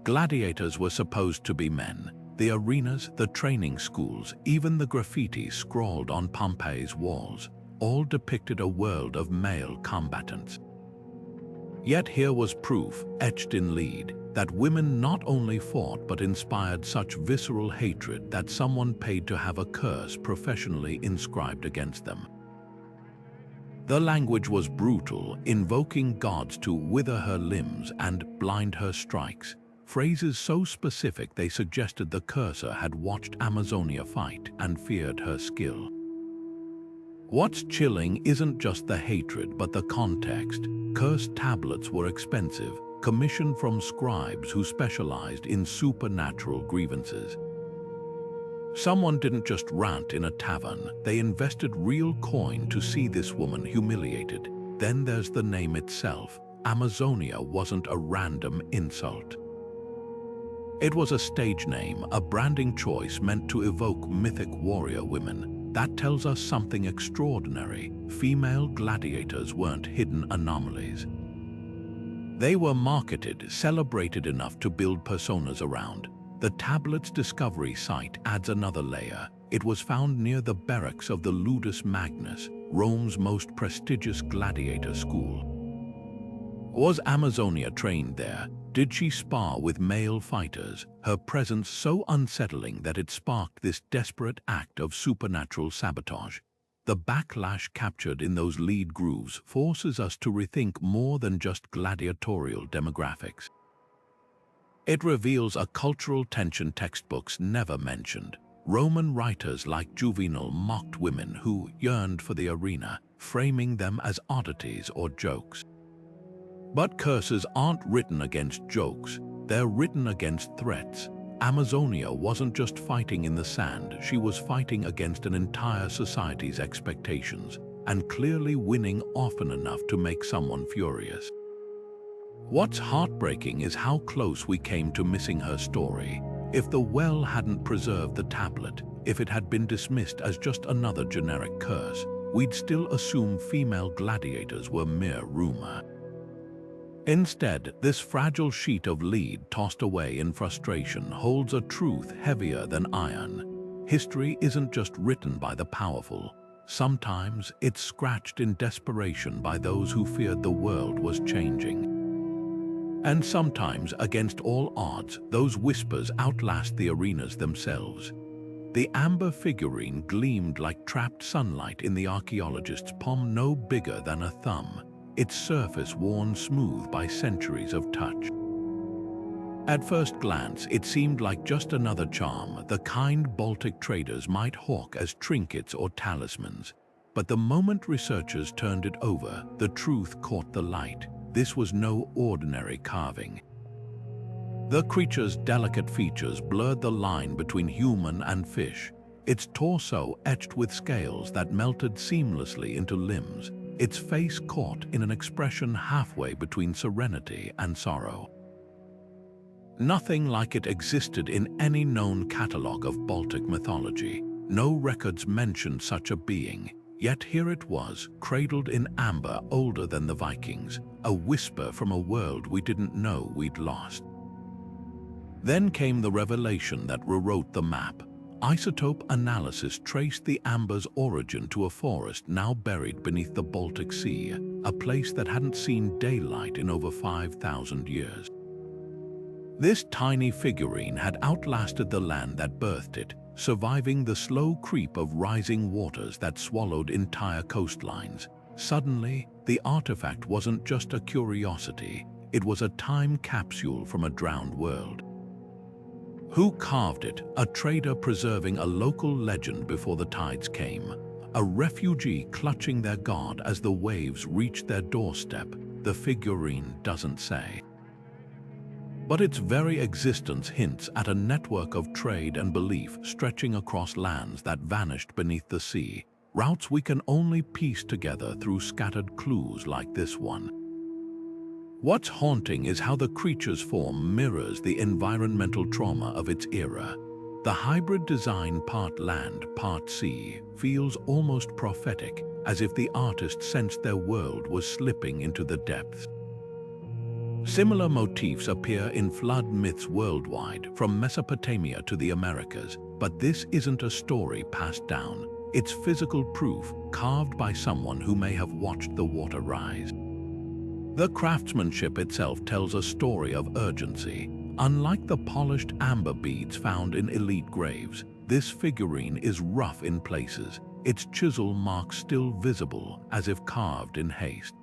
Gladiators were supposed to be men. The arenas, the training schools, even the graffiti scrawled on Pompeii's walls, all depicted a world of male combatants. Yet here was proof, etched in lead, that women not only fought but inspired such visceral hatred that someone paid to have a curse professionally inscribed against them. The language was brutal, invoking gods to wither her limbs and blind her strikes, phrases so specific they suggested the cursor had watched Amazonia fight and feared her skill. What's chilling isn't just the hatred but the context. Cursed tablets were expensive, commissioned from scribes who specialized in supernatural grievances. Someone didn't just rant in a tavern, they invested real coin to see this woman humiliated. Then there's the name itself. Amazonia wasn't a random insult. It was a stage name, a branding choice meant to evoke mythic warrior women. That tells us something extraordinary. Female gladiators weren't hidden anomalies. They were marketed, celebrated enough to build personas around. The tablet's discovery site adds another layer. It was found near the barracks of the Ludus Magnus, Rome's most prestigious gladiator school. Was Amazonia trained there? Did she spar with male fighters, her presence so unsettling that it sparked this desperate act of supernatural sabotage? The backlash captured in those lead grooves forces us to rethink more than just gladiatorial demographics. It reveals a cultural tension textbooks never mentioned. Roman writers like Juvenal mocked women who yearned for the arena, framing them as oddities or jokes. But curses aren't written against jokes, they're written against threats. Amazonia wasn't just fighting in the sand, she was fighting against an entire society's expectations, and clearly winning often enough to make someone furious. What's heartbreaking is how close we came to missing her story. If the well hadn't preserved the tablet, if it had been dismissed as just another generic curse, we'd still assume female gladiators were mere rumor. Instead, this fragile sheet of lead tossed away in frustration holds a truth heavier than iron. History isn't just written by the powerful. Sometimes it's scratched in desperation by those who feared the world was changing. And sometimes, against all odds, those whispers outlast the arenas themselves. The amber figurine gleamed like trapped sunlight in the archaeologist's palm, no bigger than a thumb, its surface worn smooth by centuries of touch. At first glance, it seemed like just another charm, the kind Baltic traders might hawk as trinkets or talismans. But the moment researchers turned it over, the truth caught the light. This was no ordinary carving. The creature's delicate features blurred the line between human and fish, its torso etched with scales that melted seamlessly into limbs, its face caught in an expression halfway between serenity and sorrow. Nothing like it existed in any known catalogue of Baltic mythology. No records mentioned such a being. Yet here it was, cradled in amber older than the Vikings, a whisper from a world we didn't know we'd lost. Then came the revelation that rewrote the map. Isotope analysis traced the amber's origin to a forest now buried beneath the Baltic Sea, a place that hadn't seen daylight in over 5,000 years. This tiny figurine had outlasted the land that birthed it, surviving the slow creep of rising waters that swallowed entire coastlines. Suddenly, the artifact wasn't just a curiosity, it was a time capsule from a drowned world. Who carved it? A trader preserving a local legend before the tides came. A refugee clutching their god as the waves reached their doorstep. The figurine doesn't say. But its very existence hints at a network of trade and belief stretching across lands that vanished beneath the sea, routes we can only piece together through scattered clues like this one. What's haunting is how the creature's form mirrors the environmental trauma of its era. The hybrid design, part land, part sea, feels almost prophetic, as if the artist sensed their world was slipping into the depths. Similar motifs appear in flood myths worldwide, from Mesopotamia to the Americas, but this isn't a story passed down. It's physical proof, carved by someone who may have watched the water rise. The craftsmanship itself tells a story of urgency. Unlike the polished amber beads found in elite graves, this figurine is rough in places, its chisel marks still visible, as if carved in haste.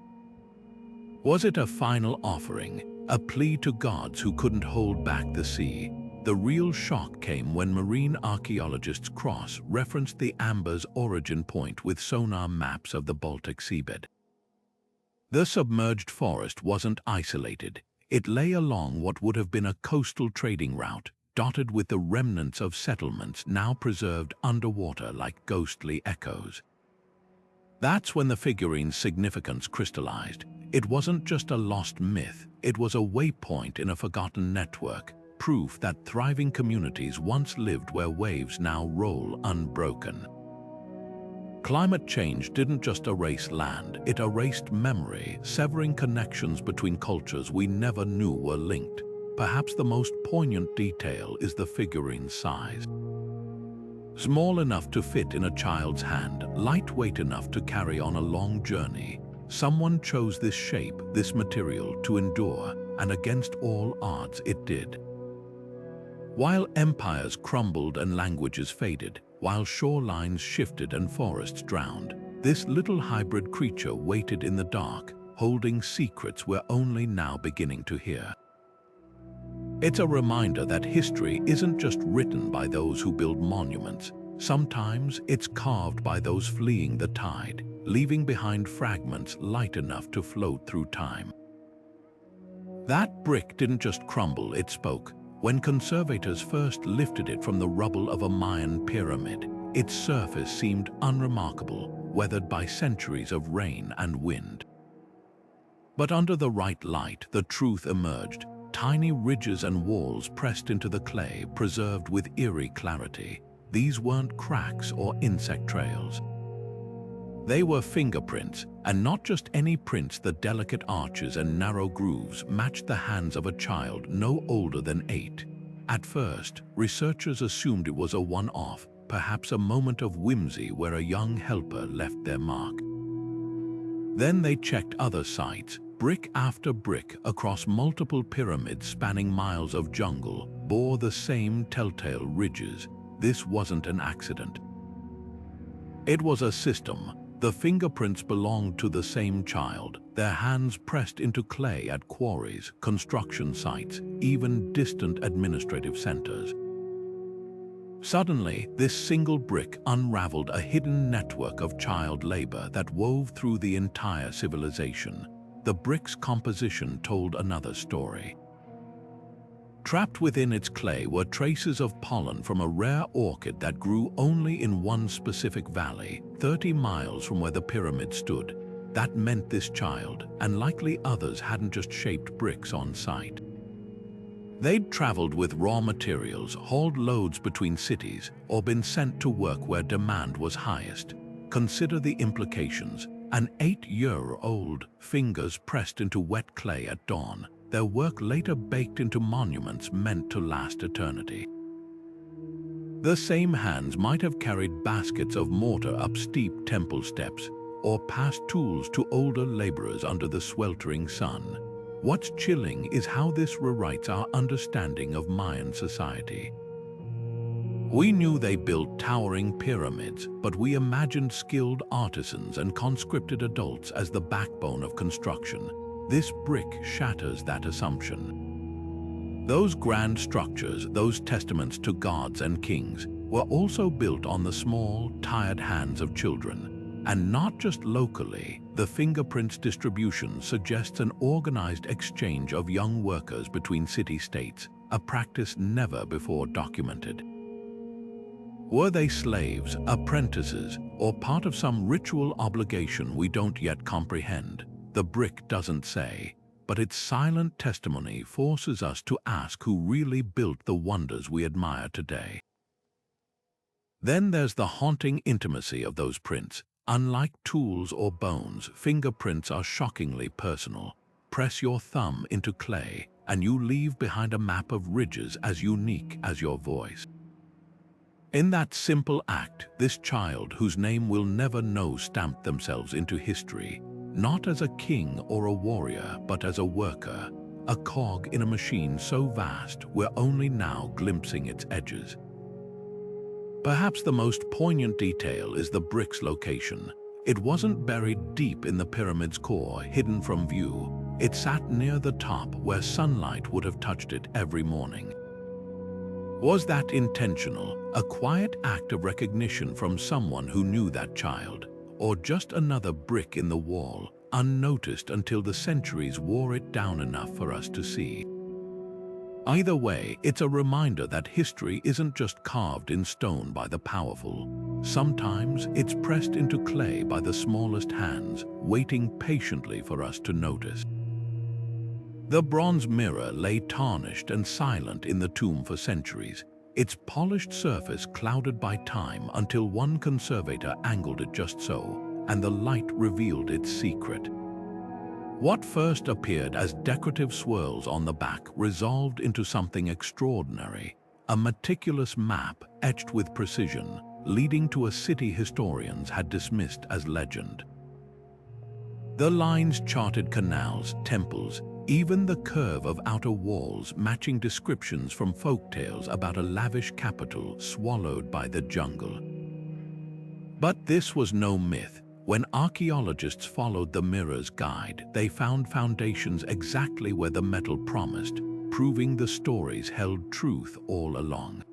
Was it a final offering, a plea to gods who couldn't hold back the sea? The real shock came when marine archaeologists cross-referenced the amber's origin point with sonar maps of the Baltic seabed. The submerged forest wasn't isolated. It lay along what would have been a coastal trading route, dotted with the remnants of settlements now preserved underwater like ghostly echoes. That's when the figurine's significance crystallized. It wasn't just a lost myth, it was a waypoint in a forgotten network, proof that thriving communities once lived where waves now roll unbroken. Climate change didn't just erase land, it erased memory, severing connections between cultures we never knew were linked. Perhaps the most poignant detail is the figurine's size. Small enough to fit in a child's hand, lightweight enough to carry on a long journey. Someone chose this shape, this material, to endure, and against all odds it did. While empires crumbled and languages faded, while shorelines shifted and forests drowned. This little hybrid creature waited in the dark, holding secrets we're only now beginning to hear. It's a reminder that history isn't just written by those who build monuments. Sometimes it's carved by those fleeing the tide, leaving behind fragments light enough to float through time. That brick didn't just crumble, it spoke. When conservators first lifted it from the rubble of a Mayan pyramid, its surface seemed unremarkable, weathered by centuries of rain and wind. But under the right light, the truth emerged. Tiny ridges and walls pressed into the clay, preserved with eerie clarity. These weren't cracks or insect trails. They were fingerprints, and not just any prints. The delicate arches and narrow grooves matched the hands of a child no older than 8. At first, researchers assumed it was a one-off, perhaps a moment of whimsy where a young helper left their mark. Then they checked other sites. Brick after brick across multiple pyramids spanning miles of jungle bore the same telltale ridges. This wasn't an accident. It was a system. The fingerprints belonged to the same child, their hands pressed into clay at quarries, construction sites, even distant administrative centers. Suddenly, this single brick unraveled a hidden network of child labor that wove through the entire civilization. The brick's composition told another story. Trapped within its clay were traces of pollen from a rare orchid that grew only in one specific valley, 30 miles from where the pyramid stood. That meant this child, and likely others, hadn't just shaped bricks on site. They'd traveled with raw materials, hauled loads between cities, or been sent to work where demand was highest. Consider the implications. An 8-year-old, fingers pressed into wet clay at dawn, their work later baked into monuments meant to last eternity. The same hands might have carried baskets of mortar up steep temple steps, or passed tools to older laborers under the sweltering sun. What's chilling is how this rewrites our understanding of Mayan society. We knew they built towering pyramids, but we imagined skilled artisans and conscripted adults as the backbone of construction. This brick shatters that assumption. Those grand structures, those testaments to gods and kings, were also built on the small, tired hands of children. And not just locally. The fingerprints distribution suggests an organized exchange of young workers between city-states, a practice never before documented. Were they slaves, apprentices, or part of some ritual obligation we don't yet comprehend? The brick doesn't say, but its silent testimony forces us to ask who really built the wonders we admire today. Then there's the haunting intimacy of those prints. Unlike tools or bones, fingerprints are shockingly personal. Press your thumb into clay, and you leave behind a map of ridges as unique as your voice. In that simple act, this child, whose name we'll never know, stamped themselves into history, not as a king or a warrior, but as a worker, a cog in a machine so vast we're only now glimpsing its edges. Perhaps the most poignant detail is the brick's location. It wasn't buried deep in the pyramid's core, hidden from view. It sat near the top, where sunlight would have touched it every morning. Was that intentional, a quiet act of recognition from someone who knew that child, or just another brick in the wall, unnoticed until the centuries wore it down enough for us to see? Either way, it's a reminder that history isn't just carved in stone by the powerful. Sometimes it's pressed into clay by the smallest hands, waiting patiently for us to notice. The bronze mirror lay tarnished and silent in the tomb for centuries, its polished surface clouded by time until one conservator angled it just so, and the light revealed its secret. What first appeared as decorative swirls on the back resolved into something extraordinary, a meticulous map etched with precision, leading to a city historians had dismissed as legend. The lines charted canals, temples, even the curve of outer walls, matching descriptions from folktales about a lavish capital swallowed by the jungle. But this was no myth. When archaeologists followed the mirror's guide, they found foundations exactly where the metal promised, proving the stories held truth all along.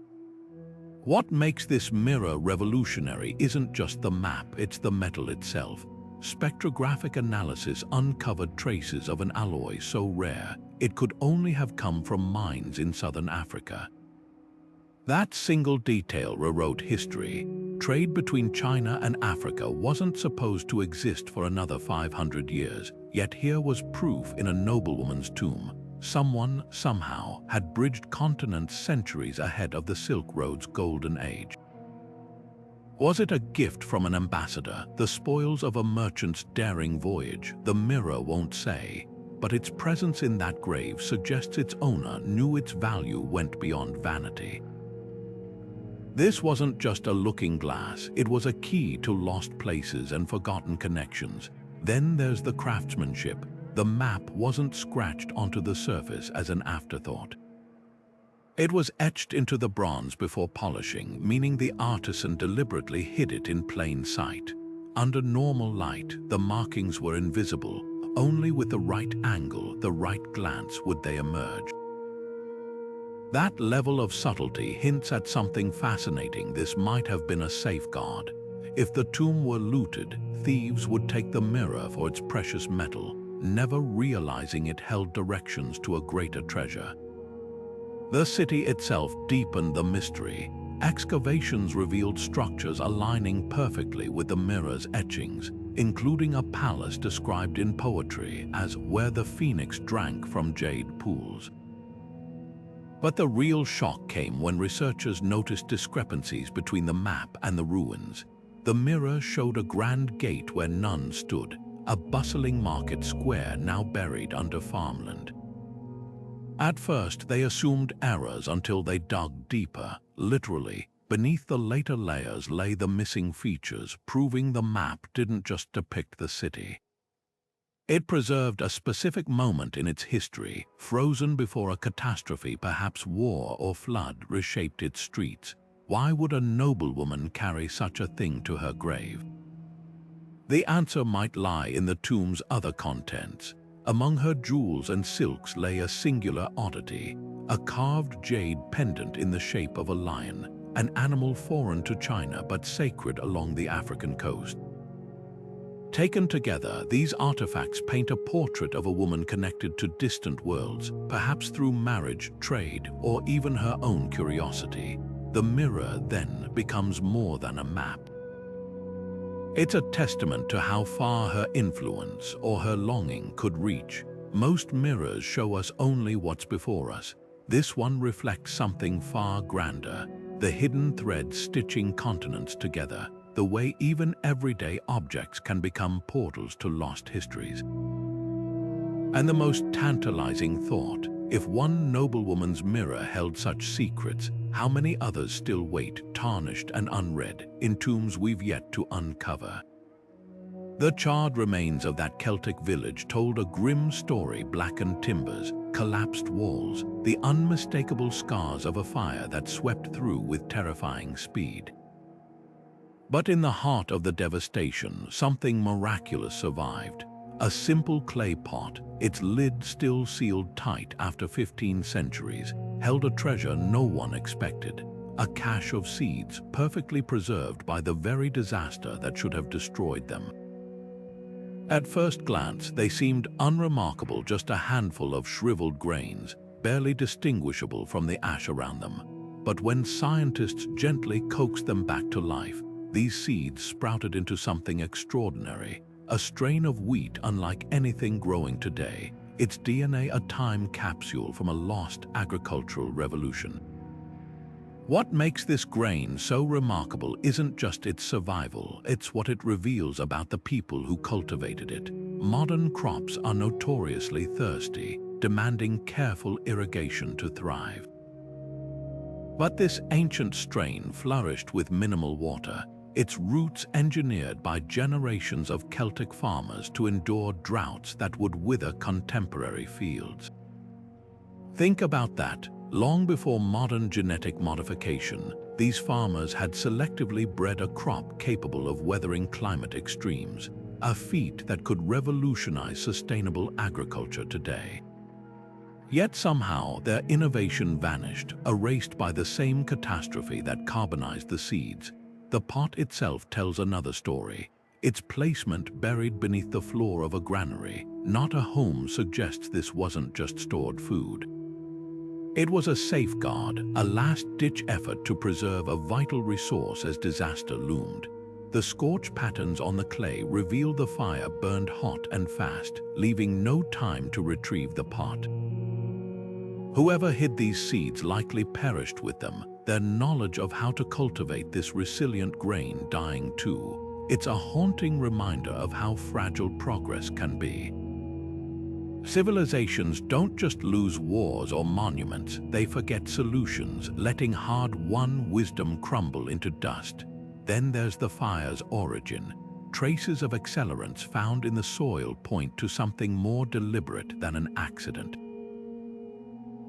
What makes this mirror revolutionary isn't just the map, it's the metal itself. Spectrographic analysis uncovered traces of an alloy so rare it could only have come from mines in southern Africa. That single detail rewrote history. Trade between China and Africa wasn't supposed to exist for another 500 years, yet here was proof in a noblewoman's tomb. Someone, somehow, had bridged continents centuries ahead of the Silk Road's golden age. Was it a gift from an ambassador, the spoils of a merchant's daring voyage? The mirror won't say, but its presence in that grave suggests its owner knew its value went beyond vanity. This wasn't just a looking glass, it was a key to lost places and forgotten connections. Then there's the craftsmanship. The map wasn't scratched onto the surface as an afterthought. It was etched into the bronze before polishing, meaning the artisan deliberately hid it in plain sight. Under normal light, the markings were invisible. Only with the right angle, the right glance would they emerge. That level of subtlety hints at something fascinating. This might have been a safeguard. If the tomb were looted, thieves would take the mirror for its precious metal, never realizing it held directions to a greater treasure. The city itself deepened the mystery. Excavations revealed structures aligning perfectly with the mirror's etchings, including a palace described in poetry as where the phoenix drank from jade pools. But the real shock came when researchers noticed discrepancies between the map and the ruins. The mirror showed a grand gate where none stood, a bustling market square now buried under farmland. At first, they assumed errors until they dug deeper. Literally, beneath the later layers lay the missing features, proving the map didn't just depict the city. It preserved a specific moment in its history, frozen before a catastrophe, perhaps war or flood, reshaped its streets. Why would a noblewoman carry such a thing to her grave? The answer might lie in the tomb's other contents. Among her jewels and silks lay a singular oddity, a carved jade pendant in the shape of a lion, an animal foreign to China but sacred along the African coast. Taken together, these artifacts paint a portrait of a woman connected to distant worlds, perhaps through marriage, trade, or even her own curiosity. The mirror then becomes more than a map. It's a testament to how far her influence or her longing could reach. Most mirrors show us only what's before us. This one reflects something far grander, the hidden thread stitching continents together, the way even everyday objects can become portals to lost histories. And the most tantalizing thought, if one noblewoman's mirror held such secrets, how many others still wait, tarnished and unread, in tombs we've yet to uncover? The charred remains of that Celtic village told a grim story: blackened timbers, collapsed walls, the unmistakable scars of a fire that swept through with terrifying speed. But in the heart of the devastation, something miraculous survived. A simple clay pot, its lid still sealed tight after 15 centuries, held a treasure no one expected. A cache of seeds perfectly preserved by the very disaster that should have destroyed them. At first glance, they seemed unremarkable, just a handful of shriveled grains, barely distinguishable from the ash around them. But when scientists gently coaxed them back to life, these seeds sprouted into something extraordinary. A strain of wheat unlike anything growing today, its DNA a time capsule from a lost agricultural revolution. What makes this grain so remarkable isn't just its survival, it's what it reveals about the people who cultivated it. Modern crops are notoriously thirsty, demanding careful irrigation to thrive. But this ancient strain flourished with minimal water, its roots engineered by generations of Celtic farmers to endure droughts that would wither contemporary fields. Think about that. Long before modern genetic modification, these farmers had selectively bred a crop capable of weathering climate extremes, a feat that could revolutionize sustainable agriculture today. Yet somehow their innovation vanished, erased by the same catastrophe that carbonized the seeds. The pot itself tells another story. Its placement buried beneath the floor of a granary, not a home, suggests this wasn't just stored food. It was a safeguard, a last-ditch effort to preserve a vital resource as disaster loomed. The scorch patterns on the clay reveal the fire burned hot and fast, leaving no time to retrieve the pot. Whoever hid these seeds likely perished with them, their knowledge of how to cultivate this resilient grain dying too. It's a haunting reminder of how fragile progress can be. Civilizations don't just lose wars or monuments, they forget solutions, letting hard-won wisdom crumble into dust. Then there's the fire's origin. Traces of accelerants found in the soil point to something more deliberate than an accident.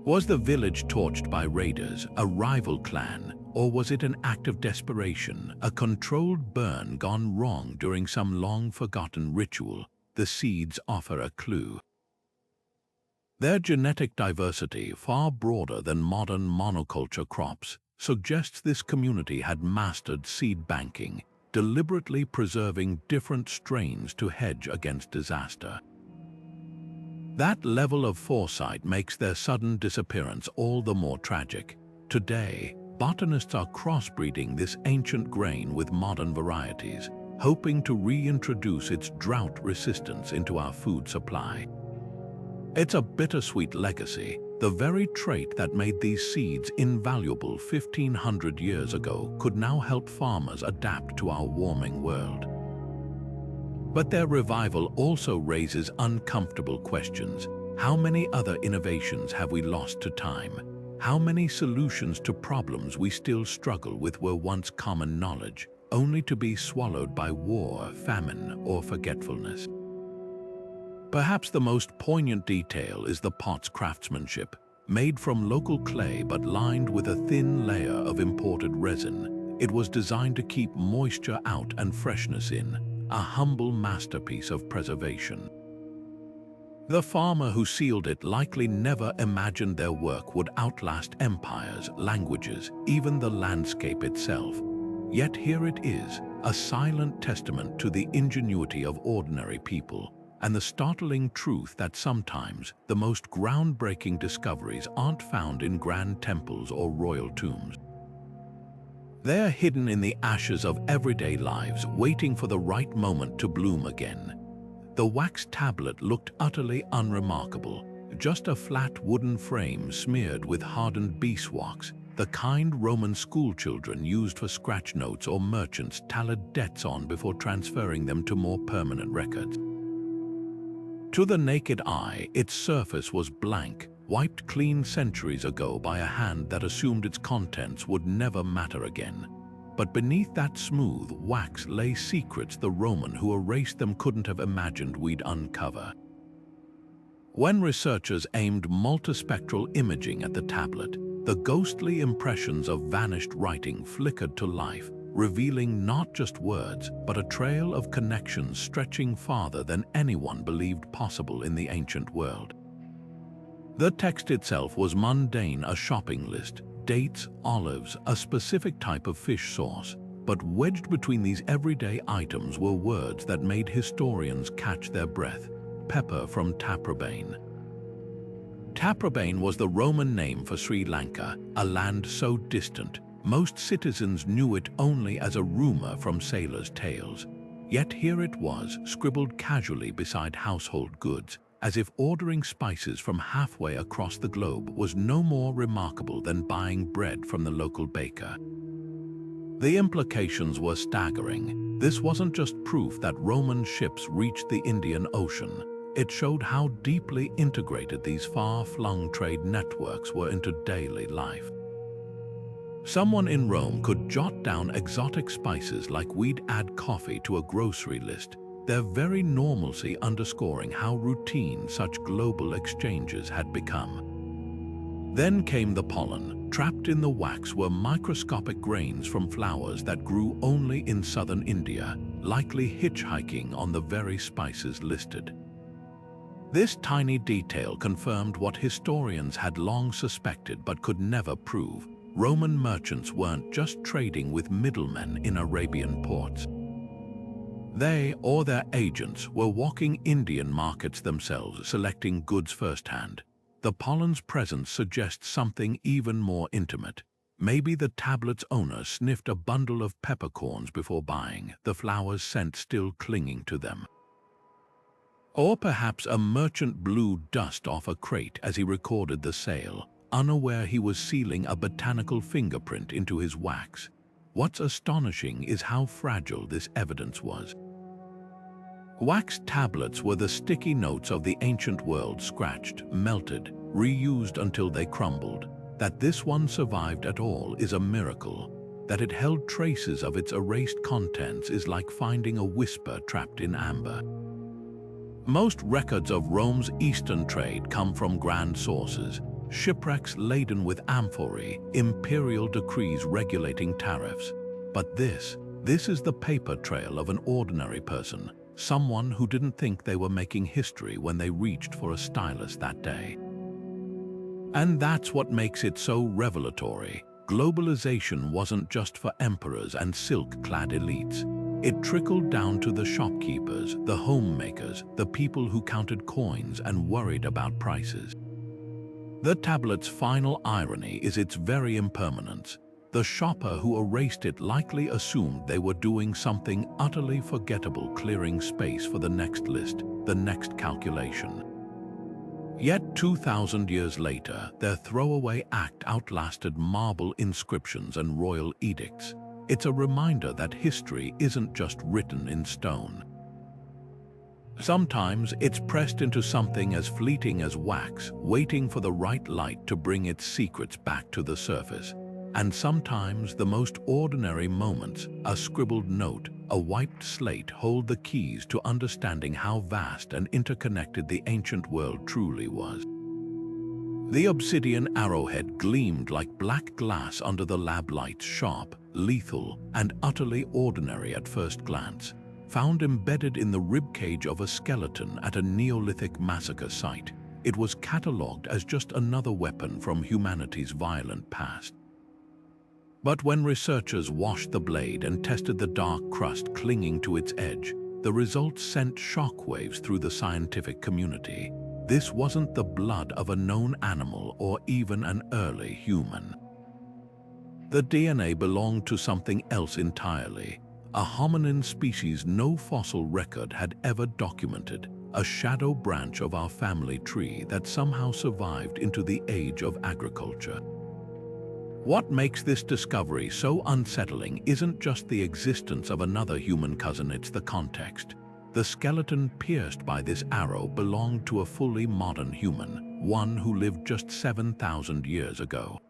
Was the village torched by raiders, a rival clan, or was it an act of desperation, a controlled burn gone wrong during some long-forgotten ritual? The seeds offer a clue. Their genetic diversity, far broader than modern monoculture crops, suggests this community had mastered seed banking, deliberately preserving different strains to hedge against disaster. That level of foresight makes their sudden disappearance all the more tragic. Today, botanists are crossbreeding this ancient grain with modern varieties, hoping to reintroduce its drought resistance into our food supply. It's a bittersweet legacy. The very trait that made these seeds invaluable 1,500 years ago could now help farmers adapt to our warming world. But their revival also raises uncomfortable questions. How many other innovations have we lost to time? How many solutions to problems we still struggle with were once common knowledge, only to be swallowed by war, famine, or forgetfulness? Perhaps the most poignant detail is the pot's craftsmanship. Made from local clay but lined with a thin layer of imported resin, it was designed to keep moisture out and freshness in, a humble masterpiece of preservation. The farmer who sealed it likely never imagined their work would outlast empires, languages, even the landscape itself. Yet here it is, a silent testament to the ingenuity of ordinary people, and the startling truth that sometimes the most groundbreaking discoveries aren't found in grand temples or royal tombs. They're hidden in the ashes of everyday lives, waiting for the right moment to bloom again. The wax tablet looked utterly unremarkable, just a flat wooden frame smeared with hardened beeswax, the kind Roman schoolchildren used for scratch notes or merchants tallied debts on before transferring them to more permanent records. To the naked eye, its surface was blank, wiped clean centuries ago by a hand that assumed its contents would never matter again. But beneath that smooth wax lay secrets the Roman who erased them couldn't have imagined we'd uncover. When researchers aimed multispectral imaging at the tablet, the ghostly impressions of vanished writing flickered to life, revealing not just words, but a trail of connections stretching farther than anyone believed possible in the ancient world. The text itself was mundane, a shopping list, dates, olives, a specific type of fish sauce, but wedged between these everyday items were words that made historians catch their breath. Pepper from Taprobane. Taprobane was the Roman name for Sri Lanka, a land so distant, most citizens knew it only as a rumor from sailors' tales. Yet here it was, scribbled casually beside household goods, as if ordering spices from halfway across the globe was no more remarkable than buying bread from the local baker. The implications were staggering. This wasn't just proof that Roman ships reached the Indian Ocean. It showed how deeply integrated these far-flung trade networks were into daily life. Someone in Rome could jot down exotic spices like we'd add coffee to a grocery list, their very normalcy underscoring how routine such global exchanges had become. Then came the pollen. Trapped in the wax were microscopic grains from flowers that grew only in southern India, likely hitchhiking on the very spices listed. This tiny detail confirmed what historians had long suspected but could never prove. Roman merchants weren't just trading with middlemen in Arabian ports. They, or their agents, were walking Indian markets themselves, selecting goods firsthand. The pollen's presence suggests something even more intimate. Maybe the tablet's owner sniffed a bundle of peppercorns before buying, the flower's scent still clinging to them. Or perhaps a merchant blew dust off a crate as he recorded the sale, unaware he was sealing a botanical fingerprint into his wax. What's astonishing is how fragile this evidence was. Wax tablets were the sticky notes of the ancient world, scratched, melted, reused until they crumbled. That this one survived at all is a miracle. That it held traces of its erased contents is like finding a whisper trapped in amber. Most records of Rome's eastern trade come from grand sources, shipwrecks laden with amphorae, imperial decrees regulating tariffs. But this is the paper trail of an ordinary person, someone who didn't think they were making history when they reached for a stylus that day. And that's what makes it so revelatory. Globalization wasn't just for emperors and silk-clad elites. It trickled down to the shopkeepers, the homemakers, the people who counted coins and worried about prices. The tablet's final irony is its very impermanence. The shopper who erased it likely assumed they were doing something utterly forgettable, clearing space for the next list, the next calculation. Yet 2,000 years later, their throwaway act outlasted marble inscriptions and royal edicts. It's a reminder that history isn't just written in stone. Sometimes it's pressed into something as fleeting as wax, waiting for the right light to bring its secrets back to the surface. And sometimes the most ordinary moments, a scribbled note, a wiped slate, hold the keys to understanding how vast and interconnected the ancient world truly was. The obsidian arrowhead gleamed like black glass under the lab lights, sharp, lethal, and utterly ordinary at first glance. Found embedded in the ribcage of a skeleton at a Neolithic massacre site, it was catalogued as just another weapon from humanity's violent past. But when researchers washed the blade and tested the dark crust clinging to its edge, the results sent shockwaves through the scientific community. This wasn't the blood of a known animal or even an early human. The DNA belonged to something else entirely, a hominin species no fossil record had ever documented, a shadow branch of our family tree that somehow survived into the age of agriculture. What makes this discovery so unsettling isn't just the existence of another human cousin, it's the context. The skeleton pierced by this arrow belonged to a fully modern human, one who lived just 7,000 years ago.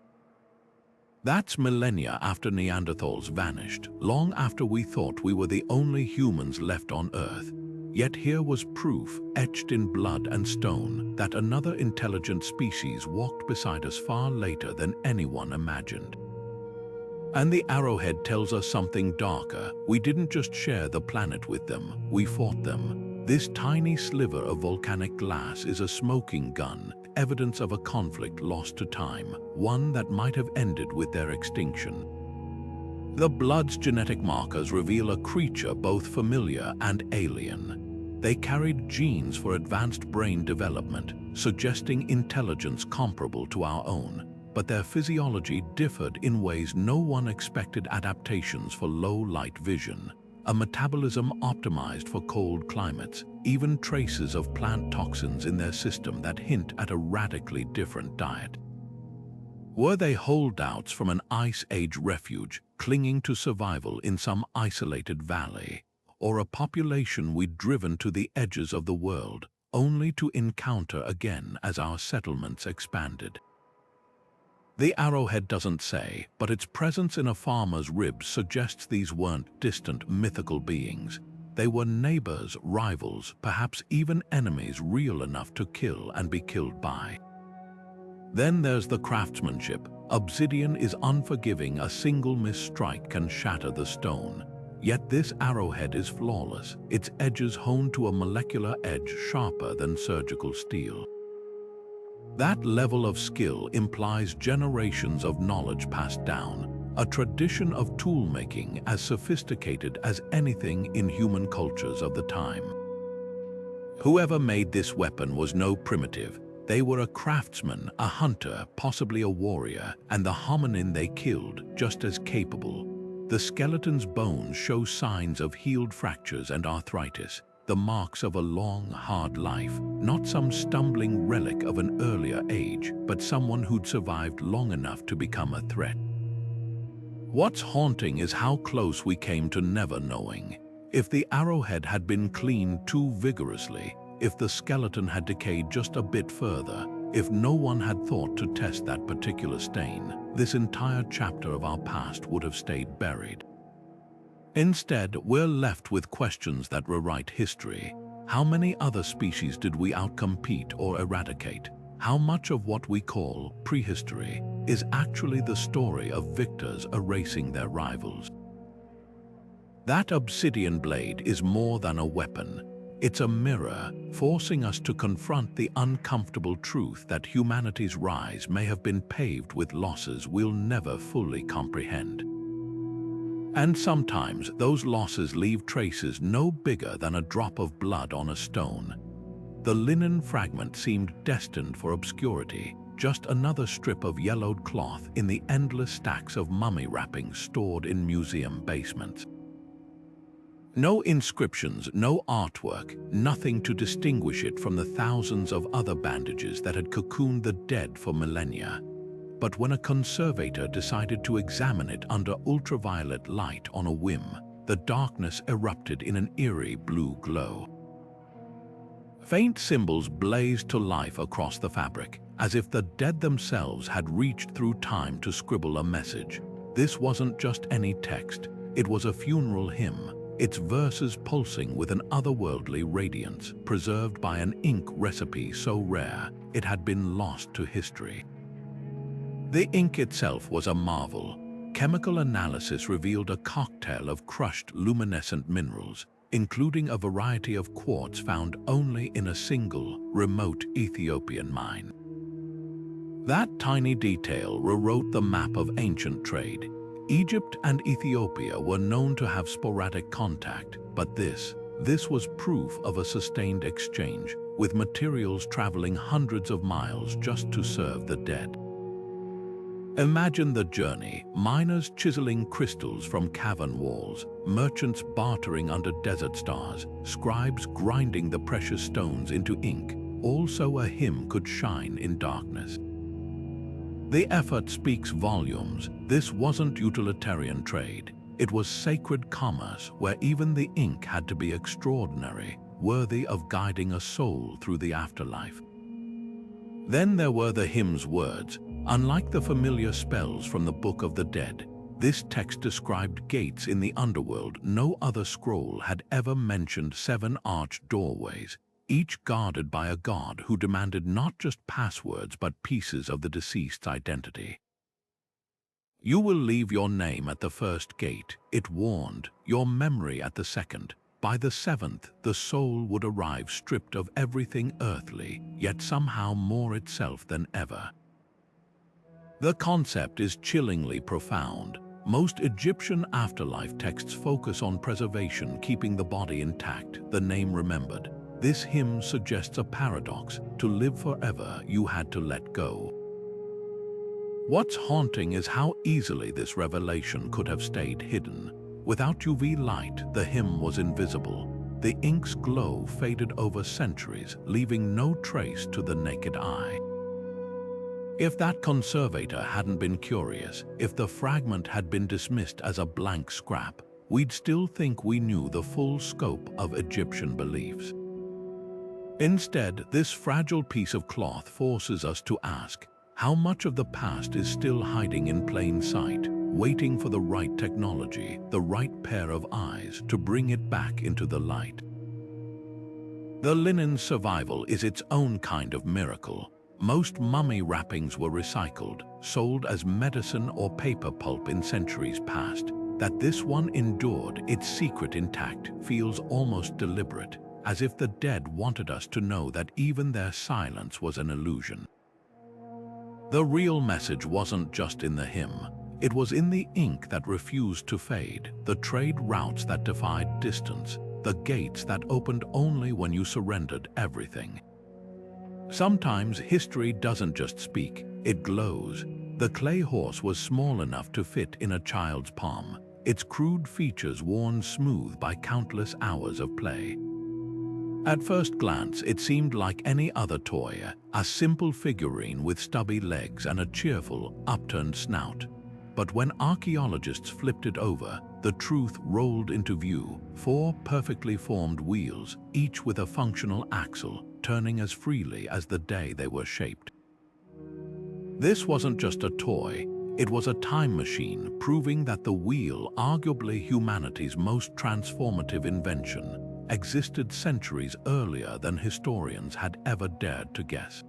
That's millennia after Neanderthals vanished, long after we thought we were the only humans left on Earth. Yet here was proof, etched in blood and stone, that another intelligent species walked beside us far later than anyone imagined. And the arrowhead tells us something darker. We didn't just share the planet with them, we fought them. This tiny sliver of volcanic glass is a smoking gun, evidence of a conflict lost to time, one that might have ended with their extinction. The blood's genetic markers reveal a creature both familiar and alien. They carried genes for advanced brain development, suggesting intelligence comparable to our own, but their physiology differed in ways no one expected: adaptations for low-light vision, a metabolism optimized for cold climates, even traces of plant toxins in their system that hint at a radically different diet. Were they holdouts from an Ice Age refuge, clinging to survival in some isolated valley, or a population we'd driven to the edges of the world, only to encounter again as our settlements expanded? The arrowhead doesn't say, but its presence in a farmer's ribs suggests these weren't distant mythical beings. They were neighbors, rivals, perhaps even enemies real enough to kill and be killed by. Then there's the craftsmanship. Obsidian is unforgiving. A single missed strike can shatter the stone. Yet this arrowhead is flawless, its edges honed to a molecular edge sharper than surgical steel. That level of skill implies generations of knowledge passed down, a tradition of tool-making as sophisticated as anything in human cultures of the time. Whoever made this weapon was no primitive. They were a craftsman, a hunter, possibly a warrior, and the hominin they killed just as capable. The skeleton's bones show signs of healed fractures and arthritis, the marks of a long, hard life, not some stumbling relic of an earlier age, but someone who'd survived long enough to become a threat. What's haunting is how close we came to never knowing. If the arrowhead had been cleaned too vigorously, if the skeleton had decayed just a bit further, if no one had thought to test that particular stain, this entire chapter of our past would have stayed buried. Instead, we're left with questions that rewrite history. How many other species did we outcompete or eradicate? How much of what we call prehistory is actually the story of victors erasing their rivals? That obsidian blade is more than a weapon. It's a mirror, forcing us to confront the uncomfortable truth that humanity's rise may have been paved with losses we'll never fully comprehend. And sometimes those losses leave traces no bigger than a drop of blood on a stone. The linen fragment seemed destined for obscurity, just another strip of yellowed cloth in the endless stacks of mummy wrappings stored in museum basements. No inscriptions, no artwork, nothing to distinguish it from the thousands of other bandages that had cocooned the dead for millennia. But when a conservator decided to examine it under ultraviolet light on a whim, the darkness erupted in an eerie blue glow. Faint symbols blazed to life across the fabric, as if the dead themselves had reached through time to scribble a message. This wasn't just any text, it was a funeral hymn, its verses pulsing with an otherworldly radiance, preserved by an ink recipe so rare it had been lost to history. The ink itself was a marvel. Chemical analysis revealed a cocktail of crushed luminescent minerals, including a variety of quartz found only in a single, remote Ethiopian mine. That tiny detail rewrote the map of ancient trade. Egypt and Ethiopia were known to have sporadic contact, but this was proof of a sustained exchange, with materials traveling hundreds of miles just to serve the dead. Imagine the journey, miners chiseling crystals from cavern walls, merchants bartering under desert stars, scribes grinding the precious stones into ink, all so a hymn could shine in darkness. The effort speaks volumes. This wasn't utilitarian trade. It was sacred commerce where even the ink had to be extraordinary, worthy of guiding a soul through the afterlife. Then there were the hymn's words. Unlike the familiar spells from the Book of the Dead, this text described gates in the underworld. No other scroll had ever mentioned 7 arched doorways, each guarded by a god who demanded not just passwords but pieces of the deceased's identity. You will leave your name at the first gate, it warned, your memory at the second. By the 7th, the soul would arrive stripped of everything earthly, yet somehow more itself than ever. The concept is chillingly profound. Most Egyptian afterlife texts focus on preservation, keeping the body intact, the name remembered. This hymn suggests a paradox. To live forever, you had to let go. What's haunting is how easily this revelation could have stayed hidden. Without UV light, the hymn was invisible. The ink's glow faded over centuries, leaving no trace to the naked eye. If that conservator hadn't been curious, if the fragment had been dismissed as a blank scrap, we'd still think we knew the full scope of Egyptian beliefs. Instead, this fragile piece of cloth forces us to ask, how much of the past is still hiding in plain sight, waiting for the right technology, the right pair of eyes to bring it back into the light? The linen's survival is its own kind of miracle. Most mummy wrappings were recycled, sold as medicine or paper pulp in centuries past. That this one endured its secret intact feels almost deliberate, as if the dead wanted us to know that even their silence was an illusion. The real message wasn't just in the hymn. It was in the ink that refused to fade, the trade routes that defied distance, the gates that opened only when you surrendered everything. Sometimes history doesn't just speak, it glows. The clay horse was small enough to fit in a child's palm, its crude features worn smooth by countless hours of play. At first glance, it seemed like any other toy, a simple figurine with stubby legs and a cheerful, upturned snout. But when archaeologists flipped it over, the truth rolled into view: 4 perfectly formed wheels, each with a functional axle, turning as freely as the day they were shaped. This wasn't just a toy, it was a time machine, proving that the wheel, arguably humanity's most transformative invention, existed centuries earlier than historians had ever dared to guess.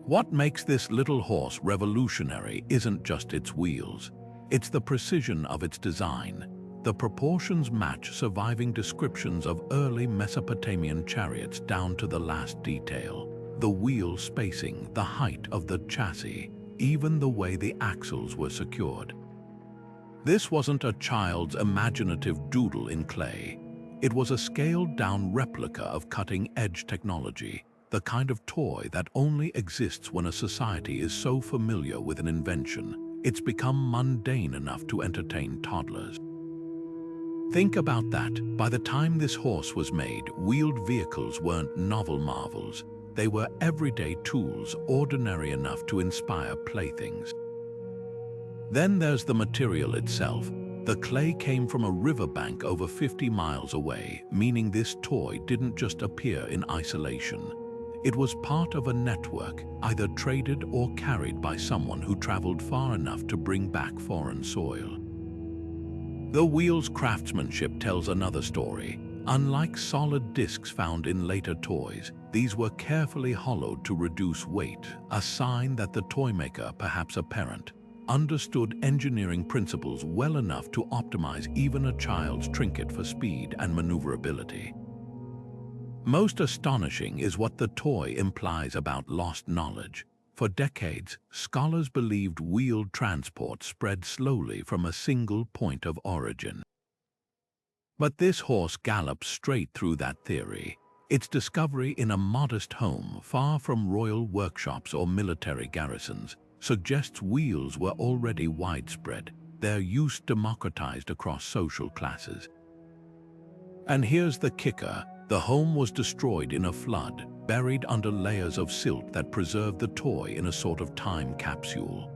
What makes this little horse revolutionary isn't just its wheels. It's the precision of its design. The proportions match surviving descriptions of early Mesopotamian chariots down to the last detail. The wheel spacing, the height of the chassis, even the way the axles were secured. This wasn't a child's imaginative doodle in clay. It was a scaled-down replica of cutting-edge technology, the kind of toy that only exists when a society is so familiar with an invention, it's become mundane enough to entertain toddlers. Think about that. By the time this horse was made, wheeled vehicles weren't novel marvels. They were everyday tools, ordinary enough to inspire playthings. Then there's the material itself. The clay came from a riverbank over 50 miles away, meaning this toy didn't just appear in isolation. It was part of a network, either traded or carried by someone who traveled far enough to bring back foreign soil. The wheel's craftsmanship tells another story. Unlike solid discs found in later toys, these were carefully hollowed to reduce weight, a sign that the toymaker, perhaps a parent, understood engineering principles well enough to optimize even a child's trinket for speed and maneuverability. Most astonishing is what the toy implies about lost knowledge. For decades, scholars believed wheeled transport spread slowly from a single point of origin. But this horse gallops straight through that theory. Its discovery in a modest home, far from royal workshops or military garrisons, suggests wheels were already widespread, their use democratized across social classes. And here's the kicker. The home was destroyed in a flood, buried under layers of silt that preserved the toy in a sort of time capsule.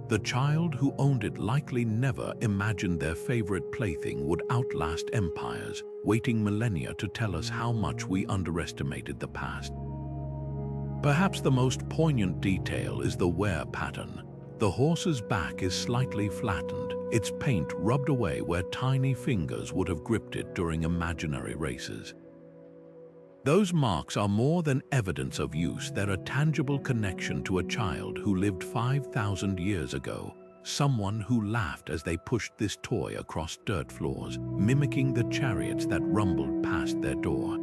The child who owned it likely never imagined their favorite plaything would outlast empires, waiting millennia to tell us how much we underestimated the past. Perhaps the most poignant detail is the wear pattern. The horse's back is slightly flattened, its paint rubbed away where tiny fingers would have gripped it during imaginary races. Those marks are more than evidence of use, they're a tangible connection to a child who lived 5,000 years ago, someone who laughed as they pushed this toy across dirt floors, mimicking the chariots that rumbled past their door.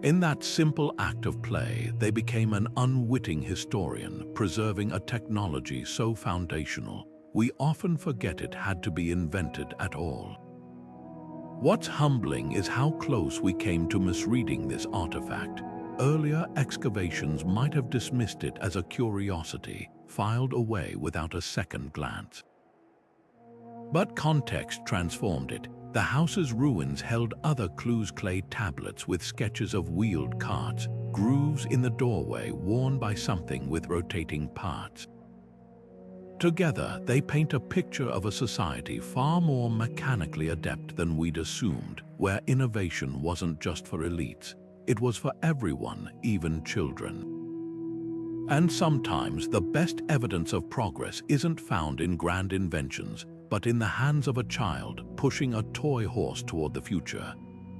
In that simple act of play, they became an unwitting historian, preserving a technology so foundational, we often forget it had to be invented at all. What's humbling is how close we came to misreading this artifact. Earlier excavations might have dismissed it as a curiosity, filed away without a second glance. But context transformed it. The house's ruins held other clues: clay tablets with sketches of wheeled carts, grooves in the doorway worn by something with rotating parts. Together, they paint a picture of a society far more mechanically adept than we'd assumed, where innovation wasn't just for elites, it was for everyone, even children. And sometimes the best evidence of progress isn't found in grand inventions, but in the hands of a child pushing a toy horse toward the future.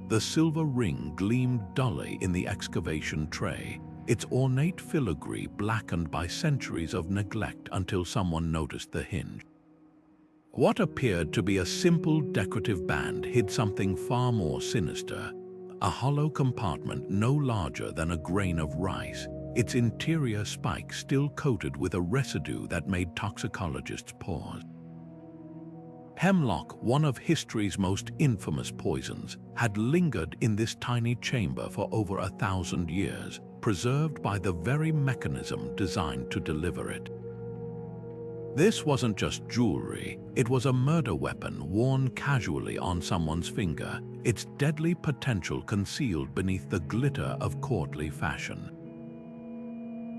The silver ring gleamed dully in the excavation tray, its ornate filigree blackened by centuries of neglect until someone noticed the hinge. What appeared to be a simple decorative band hid something far more sinister, a hollow compartment no larger than a grain of rice, its interior spike still coated with a residue that made toxicologists pause. Hemlock, one of history's most infamous poisons, had lingered in this tiny chamber for over 1,000 years, preserved by the very mechanism designed to deliver it. This wasn't just jewelry, it was a murder weapon worn casually on someone's finger, its deadly potential concealed beneath the glitter of courtly fashion.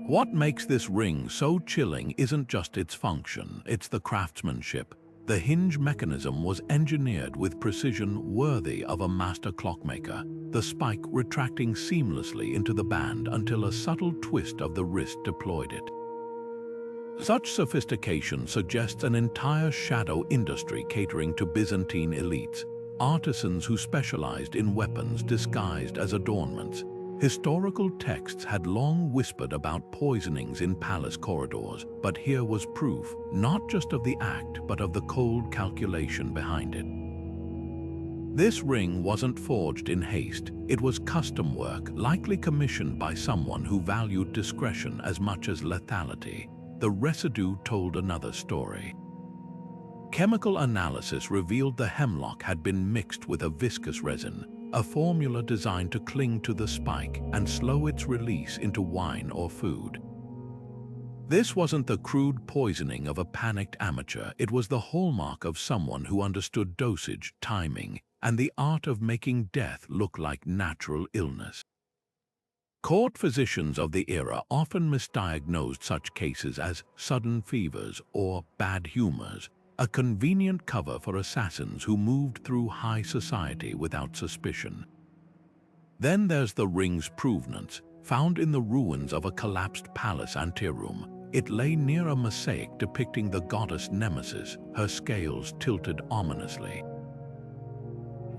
What makes this ring so chilling isn't just its function, it's the craftsmanship. The hinge mechanism was engineered with precision worthy of a master clockmaker, the spike retracting seamlessly into the band until a subtle twist of the wrist deployed it. Such sophistication suggests an entire shadow industry catering to Byzantine elites, artisans who specialized in weapons disguised as adornments. Historical texts had long whispered about poisonings in palace corridors, but here was proof, not just of the act, but of the cold calculation behind it. This ring wasn't forged in haste, it was custom work, likely commissioned by someone who valued discretion as much as lethality. The residue told another story. Chemical analysis revealed the hemlock had been mixed with a viscous resin, a formula designed to cling to the spike and slow its release into wine or food. This wasn't the crude poisoning of a panicked amateur, it was the hallmark of someone who understood dosage, timing, and the art of making death look like natural illness. Court physicians of the era often misdiagnosed such cases as sudden fevers or bad humors, a convenient cover for assassins who moved through high society without suspicion. Then there's the ring's provenance, found in the ruins of a collapsed palace anteroom. It lay near a mosaic depicting the goddess Nemesis, her scales tilted ominously.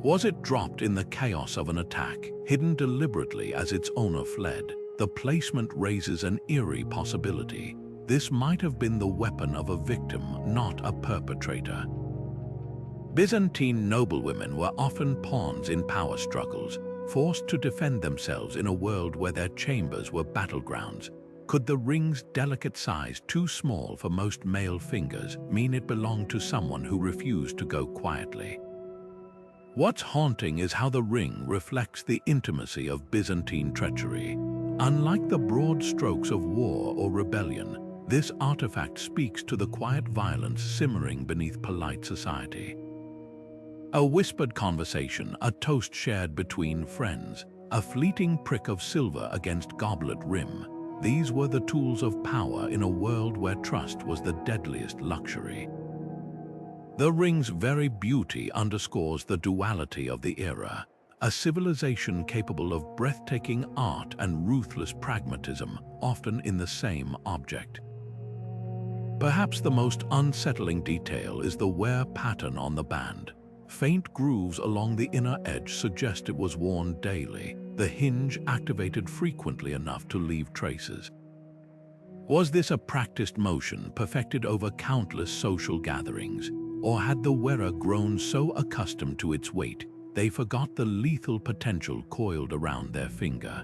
Was it dropped in the chaos of an attack, hidden deliberately as its owner fled? The placement raises an eerie possibility. This might have been the weapon of a victim, not a perpetrator. Byzantine noblewomen were often pawns in power struggles, forced to defend themselves in a world where their chambers were battlegrounds. Could the ring's delicate size, too small for most male fingers, mean it belonged to someone who refused to go quietly? What's haunting is how the ring reflects the intimacy of Byzantine treachery. Unlike the broad strokes of war or rebellion, this artifact speaks to the quiet violence simmering beneath polite society. A whispered conversation, a toast shared between friends, a fleeting prick of silver against goblet rim. These were the tools of power in a world where trust was the deadliest luxury. The ring's very beauty underscores the duality of the era, a civilization capable of breathtaking art and ruthless pragmatism, often in the same object. Perhaps the most unsettling detail is the wear pattern on the band. Faint grooves along the inner edge suggest it was worn daily, the hinge activated frequently enough to leave traces. Was this a practiced motion perfected over countless social gatherings? Or had the wearer grown so accustomed to its weight, they forgot the lethal potential coiled around their finger?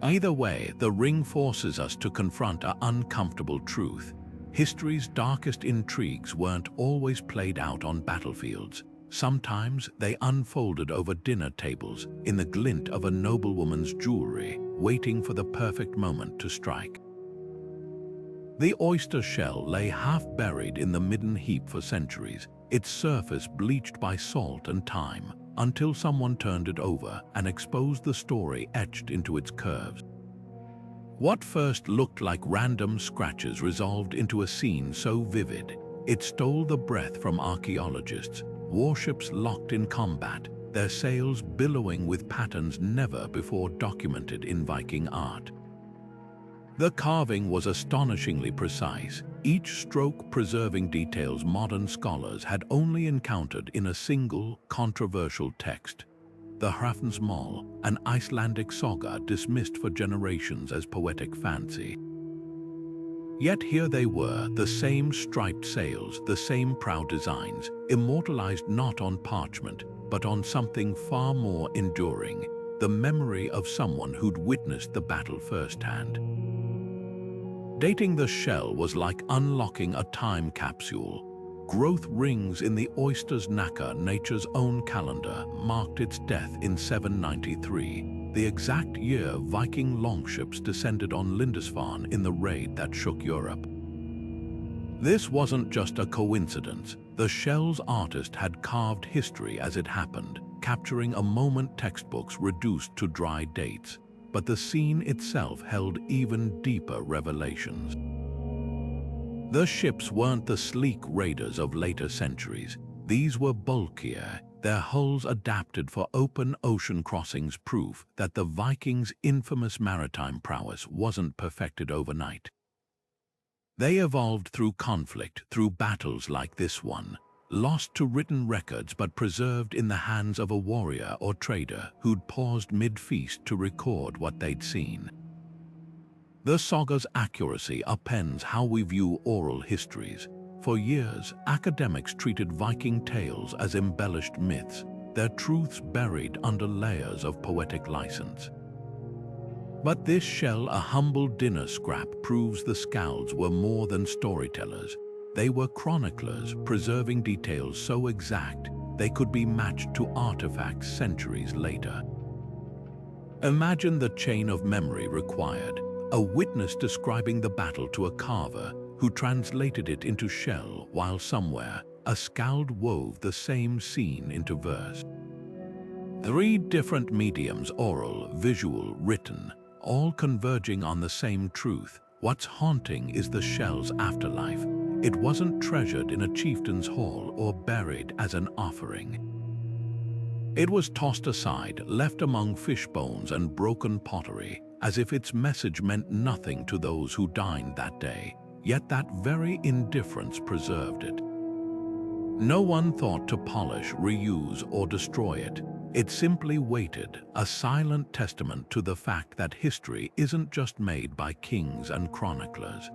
Either way, the ring forces us to confront an uncomfortable truth. History's darkest intrigues weren't always played out on battlefields. Sometimes they unfolded over dinner tables, in the glint of a noblewoman's jewelry, waiting for the perfect moment to strike. The oyster shell lay half-buried in the midden heap for centuries, its surface bleached by salt and time, until someone turned it over and exposed the story etched into its curves. What first looked like random scratches resolved into a scene so vivid, it stole the breath from archaeologists, warships locked in combat, their sails billowing with patterns never before documented in Viking art. The carving was astonishingly precise, each stroke preserving details modern scholars had only encountered in a single, controversial text. the Hrafnsmál, an Icelandic saga dismissed for generations as poetic fancy. Yet here they were, the same striped sails, the same proud designs, immortalized not on parchment, but on something far more enduring, the memory of someone who'd witnessed the battle firsthand. Dating the shell was like unlocking a time capsule. Growth rings in the Oyster's knacker, nature's own calendar, marked its death in 793, the exact year Viking longships descended on Lindisfarne in the raid that shook Europe. This wasn't just a coincidence. The shell's artist had carved history as it happened, capturing a moment textbooks reduced to dry dates. But the scene itself held even deeper revelations. The ships weren't the sleek raiders of later centuries. These were bulkier, their hulls adapted for open ocean crossings, proof that the Vikings' infamous maritime prowess wasn't perfected overnight. They evolved through conflict, through battles like this one, lost to written records but preserved in the hands of a warrior or trader who'd paused mid-feast to record what they'd seen. The saga's accuracy upends how we view oral histories. For years, academics treated Viking tales as embellished myths, their truths buried under layers of poetic license. But this shell, a humble dinner scrap, proves the Skalds were more than storytellers. They were chroniclers, preserving details so exact they could be matched to artifacts centuries later. Imagine the chain of memory required. A witness describing the battle to a carver who translated it into shell, while somewhere a Skald wove the same scene into verse. 3 different mediums, oral, visual, written, all converging on the same truth. What's haunting is the shell's afterlife. It wasn't treasured in a chieftain's hall or buried as an offering. It was tossed aside, left among fish bones and broken pottery, as if its message meant nothing to those who dined that day. Yet that very indifference preserved it. No one thought to polish, reuse, or destroy it. It simply waited, a silent testament to the fact that history isn't just made by kings and chroniclers.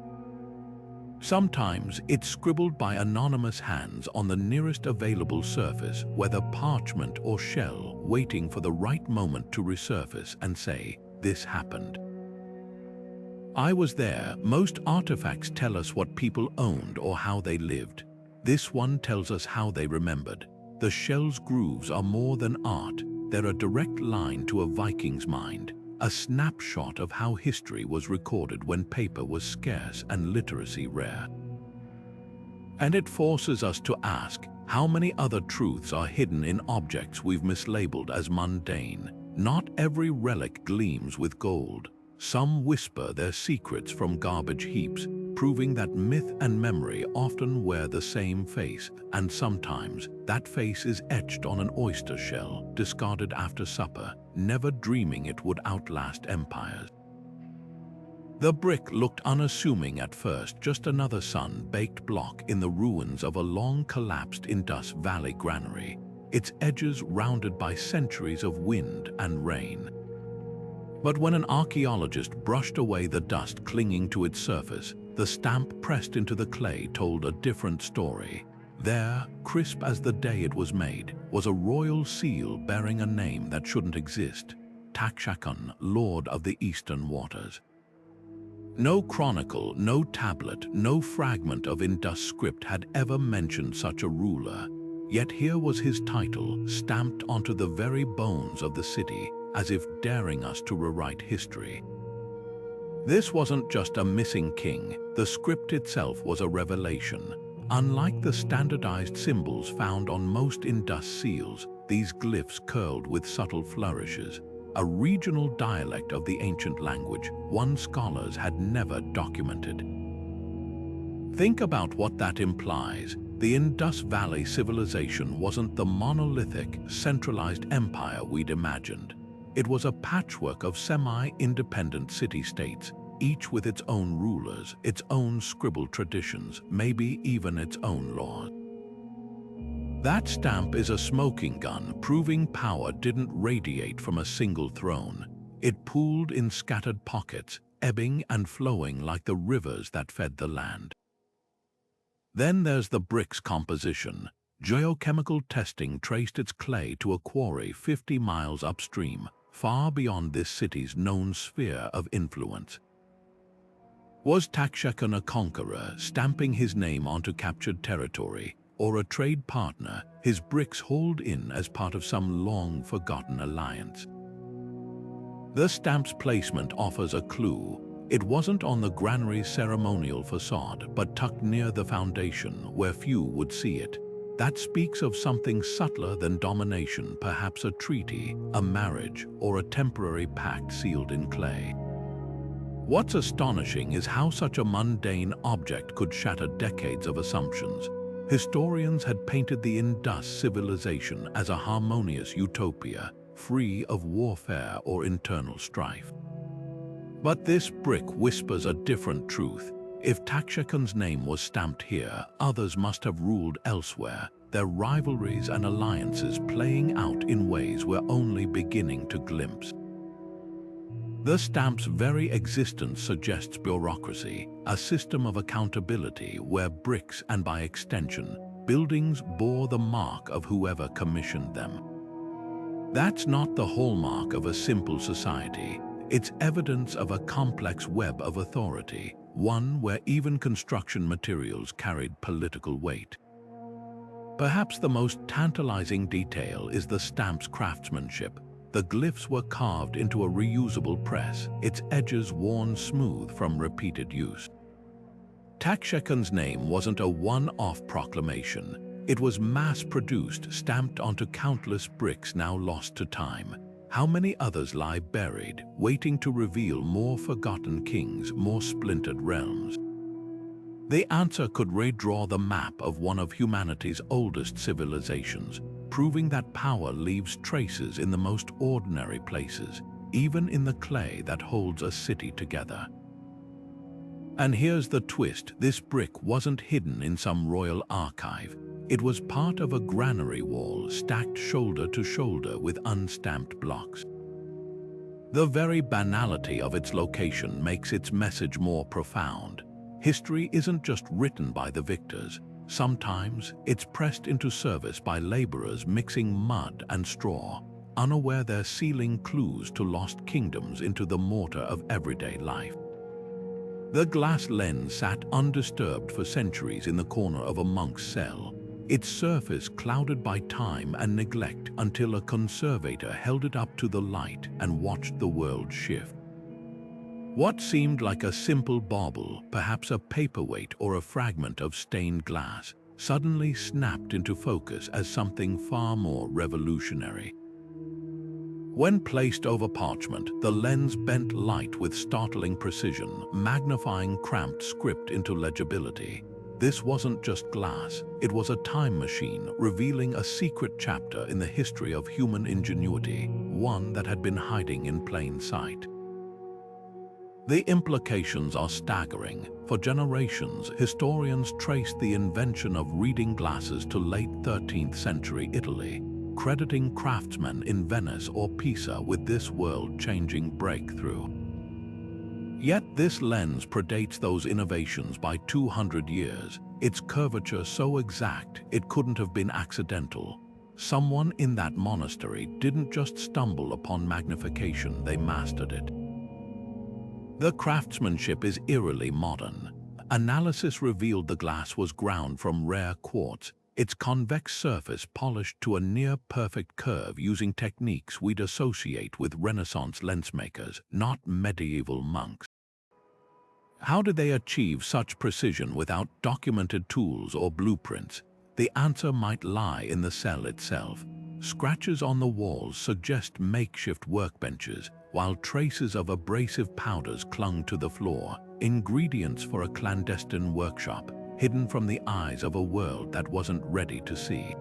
Sometimes it's scribbled by anonymous hands on the nearest available surface, whether parchment or shell, waiting for the right moment to resurface and say, "This happened." I was there. Most artifacts tell us what people owned or how they lived. This one tells us how they remembered. The shell's grooves are more than art. They're a direct line to a Viking's mind, a snapshot of how history was recorded when paper was scarce and literacy rare. And it forces us to ask, how many other truths are hidden in objects we've mislabeled as mundane? Not every relic gleams with gold. Some whisper their secrets from garbage heaps, proving that myth and memory often wear the same face, and sometimes that face is etched on an oyster shell, discarded after supper, never dreaming it would outlast empires. The brick looked unassuming at first, just another sun-baked block in the ruins of a long-collapsed Indus Valley granary, its edges rounded by centuries of wind and rain. But when an archaeologist brushed away the dust clinging to its surface, the stamp pressed into the clay told a different story. There, crisp as the day it was made, was a royal seal bearing a name that shouldn't exist: Takshakun, Lord of the Eastern Waters. No chronicle, no tablet, no fragment of Indus script had ever mentioned such a ruler. Yet here was his title, stamped onto the very bones of the city, as if daring us to rewrite history. This wasn't just a missing king. The script itself was a revelation. Unlike the standardized symbols found on most Indus seals, these glyphs curled with subtle flourishes, a regional dialect of the ancient language one scholars had never documented. Think about what that implies. The Indus Valley civilization wasn't the monolithic, centralized empire we'd imagined. It was a patchwork of semi-independent city-states, each with its own rulers, its own scribbled traditions, maybe even its own laws. That stamp is a smoking gun, proving power didn't radiate from a single throne. It pooled in scattered pockets, ebbing and flowing like the rivers that fed the land. Then there's the brick's composition. Geochemical testing traced its clay to a quarry 50 miles upstream, far beyond this city's known sphere of influence. Was Takshekan a conqueror, stamping his name onto captured territory, or a trade partner, his bricks hauled in as part of some long-forgotten alliance? The stamp's placement offers a clue. It wasn't on the granary's ceremonial facade, but tucked near the foundation, where few would see it. That speaks of something subtler than domination, perhaps a treaty, a marriage, or a temporary pact sealed in clay. What's astonishing is how such a mundane object could shatter decades of assumptions. Historians had painted the Indus civilization as a harmonious utopia, free of warfare or internal strife. But this brick whispers a different truth. If Takshekan's name was stamped here, others must have ruled elsewhere, their rivalries and alliances playing out in ways we're only beginning to glimpse. The stamp's very existence suggests bureaucracy, a system of accountability where bricks and by extension, buildings bore the mark of whoever commissioned them. That's not the hallmark of a simple society. It's evidence of a complex web of authority, one where even construction materials carried political weight. Perhaps the most tantalizing detail is the stamp's craftsmanship. The glyphs were carved into a reusable press, its edges worn smooth from repeated use. Takshekan's name wasn't a one-off proclamation. It was mass-produced, stamped onto countless bricks now lost to time. How many others lie buried, waiting to reveal more forgotten kings, more splintered realms? The answer could redraw the map of one of humanity's oldest civilizations, proving that power leaves traces in the most ordinary places, even in the clay that holds a city together. And here's the twist: this brick wasn't hidden in some royal archive. It was part of a granary wall stacked shoulder to shoulder with unstamped blocks. The very banality of its location makes its message more profound. History isn't just written by the victors. Sometimes it's pressed into service by laborers mixing mud and straw, unaware they're sealing clues to lost kingdoms into the mortar of everyday life. The glass lens sat undisturbed for centuries in the corner of a monk's cell, its surface clouded by time and neglect until a conservator held it up to the light and watched the world shift. What seemed like a simple bauble, perhaps a paperweight or a fragment of stained glass, suddenly snapped into focus as something far more revolutionary. When placed over parchment, the lens bent light with startling precision, magnifying cramped script into legibility. This wasn't just glass, it was a time machine, revealing a secret chapter in the history of human ingenuity, one that had been hiding in plain sight. The implications are staggering. For generations, historians traced the invention of reading glasses to late 13th century Italy, crediting craftsmen in Venice or Pisa with this world-changing breakthrough. Yet this lens predates those innovations by 200 years, its curvature so exact it couldn't have been accidental. Someone in that monastery didn't just stumble upon magnification, they mastered it. The craftsmanship is eerily modern. Analysis revealed the glass was ground from rare quartz, its convex surface polished to a near-perfect curve using techniques we'd associate with Renaissance lensmakers, not medieval monks. How did they achieve such precision without documented tools or blueprints? The answer might lie in the cell itself. Scratches on the walls suggest makeshift workbenches, while traces of abrasive powders clung to the floor, ingredients for a clandestine workshop, hidden from the eyes of a world that wasn't ready to see.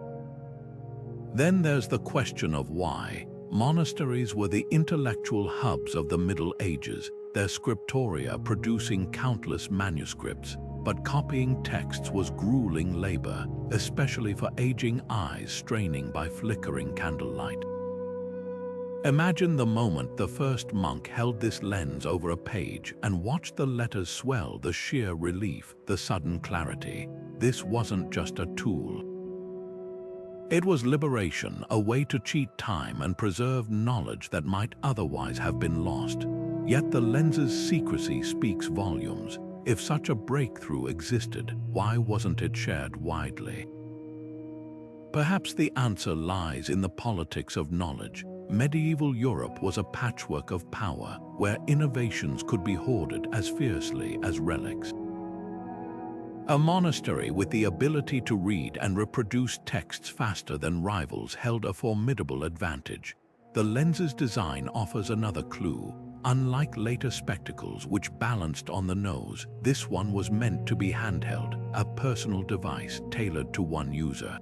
Then there's the question of why. Monasteries were the intellectual hubs of the Middle Ages, their scriptoria producing countless manuscripts. but copying texts was grueling labor, especially for aging eyes straining by flickering candlelight. Imagine the moment the first monk held this lens over a page and watched the letters swell, the sheer relief, the sudden clarity. This wasn't just a tool. It was liberation, a way to cheat time and preserve knowledge that might otherwise have been lost. Yet the lens's secrecy speaks volumes. If such a breakthrough existed, why wasn't it shared widely? Perhaps the answer lies in the politics of knowledge. Medieval Europe was a patchwork of power, where innovations could be hoarded as fiercely as relics. A monastery with the ability to read and reproduce texts faster than rivals held a formidable advantage. The lens's design offers another clue. Unlike later spectacles which balanced on the nose, this one was meant to be handheld, a personal device tailored to one user.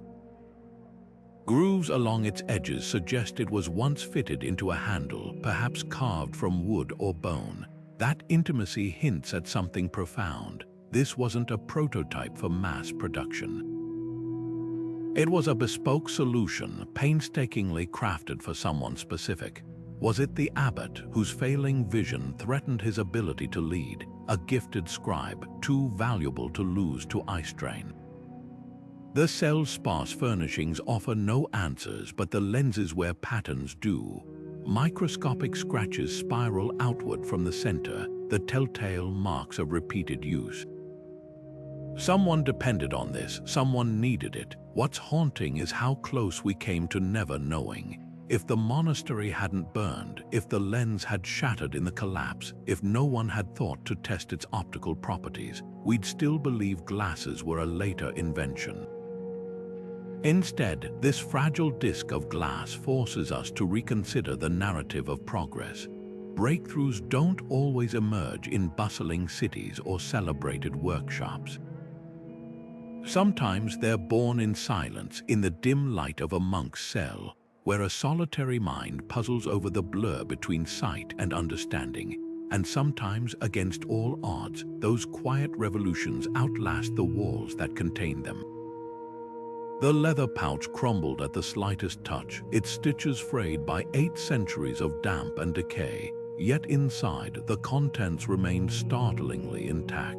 Grooves along its edges suggest it was once fitted into a handle, perhaps carved from wood or bone. That intimacy hints at something profound. This wasn't a prototype for mass production. It was a bespoke solution, painstakingly crafted for someone specific. Was it the abbot whose failing vision threatened his ability to lead, a gifted scribe too valuable to lose to eye strain? The cell's sparse furnishings offer no answers, but the lenses where patterns do. Microscopic scratches spiral outward from the center, the telltale marks of repeated use. Someone depended on this, someone needed it. What's haunting is how close we came to never knowing. If the monastery hadn't burned, if the lens had shattered in the collapse, if no one had thought to test its optical properties, we'd still believe glasses were a later invention. Instead, this fragile disc of glass forces us to reconsider the narrative of progress. Breakthroughs don't always emerge in bustling cities or celebrated workshops. Sometimes they're born in silence, in the dim light of a monk's cell, where a solitary mind puzzles over the blur between sight and understanding. And sometimes, against all odds, those quiet revolutions outlast the walls that contain them. The leather pouch crumbled at the slightest touch, its stitches frayed by 8 centuries of damp and decay, yet inside, the contents remained startlingly intact.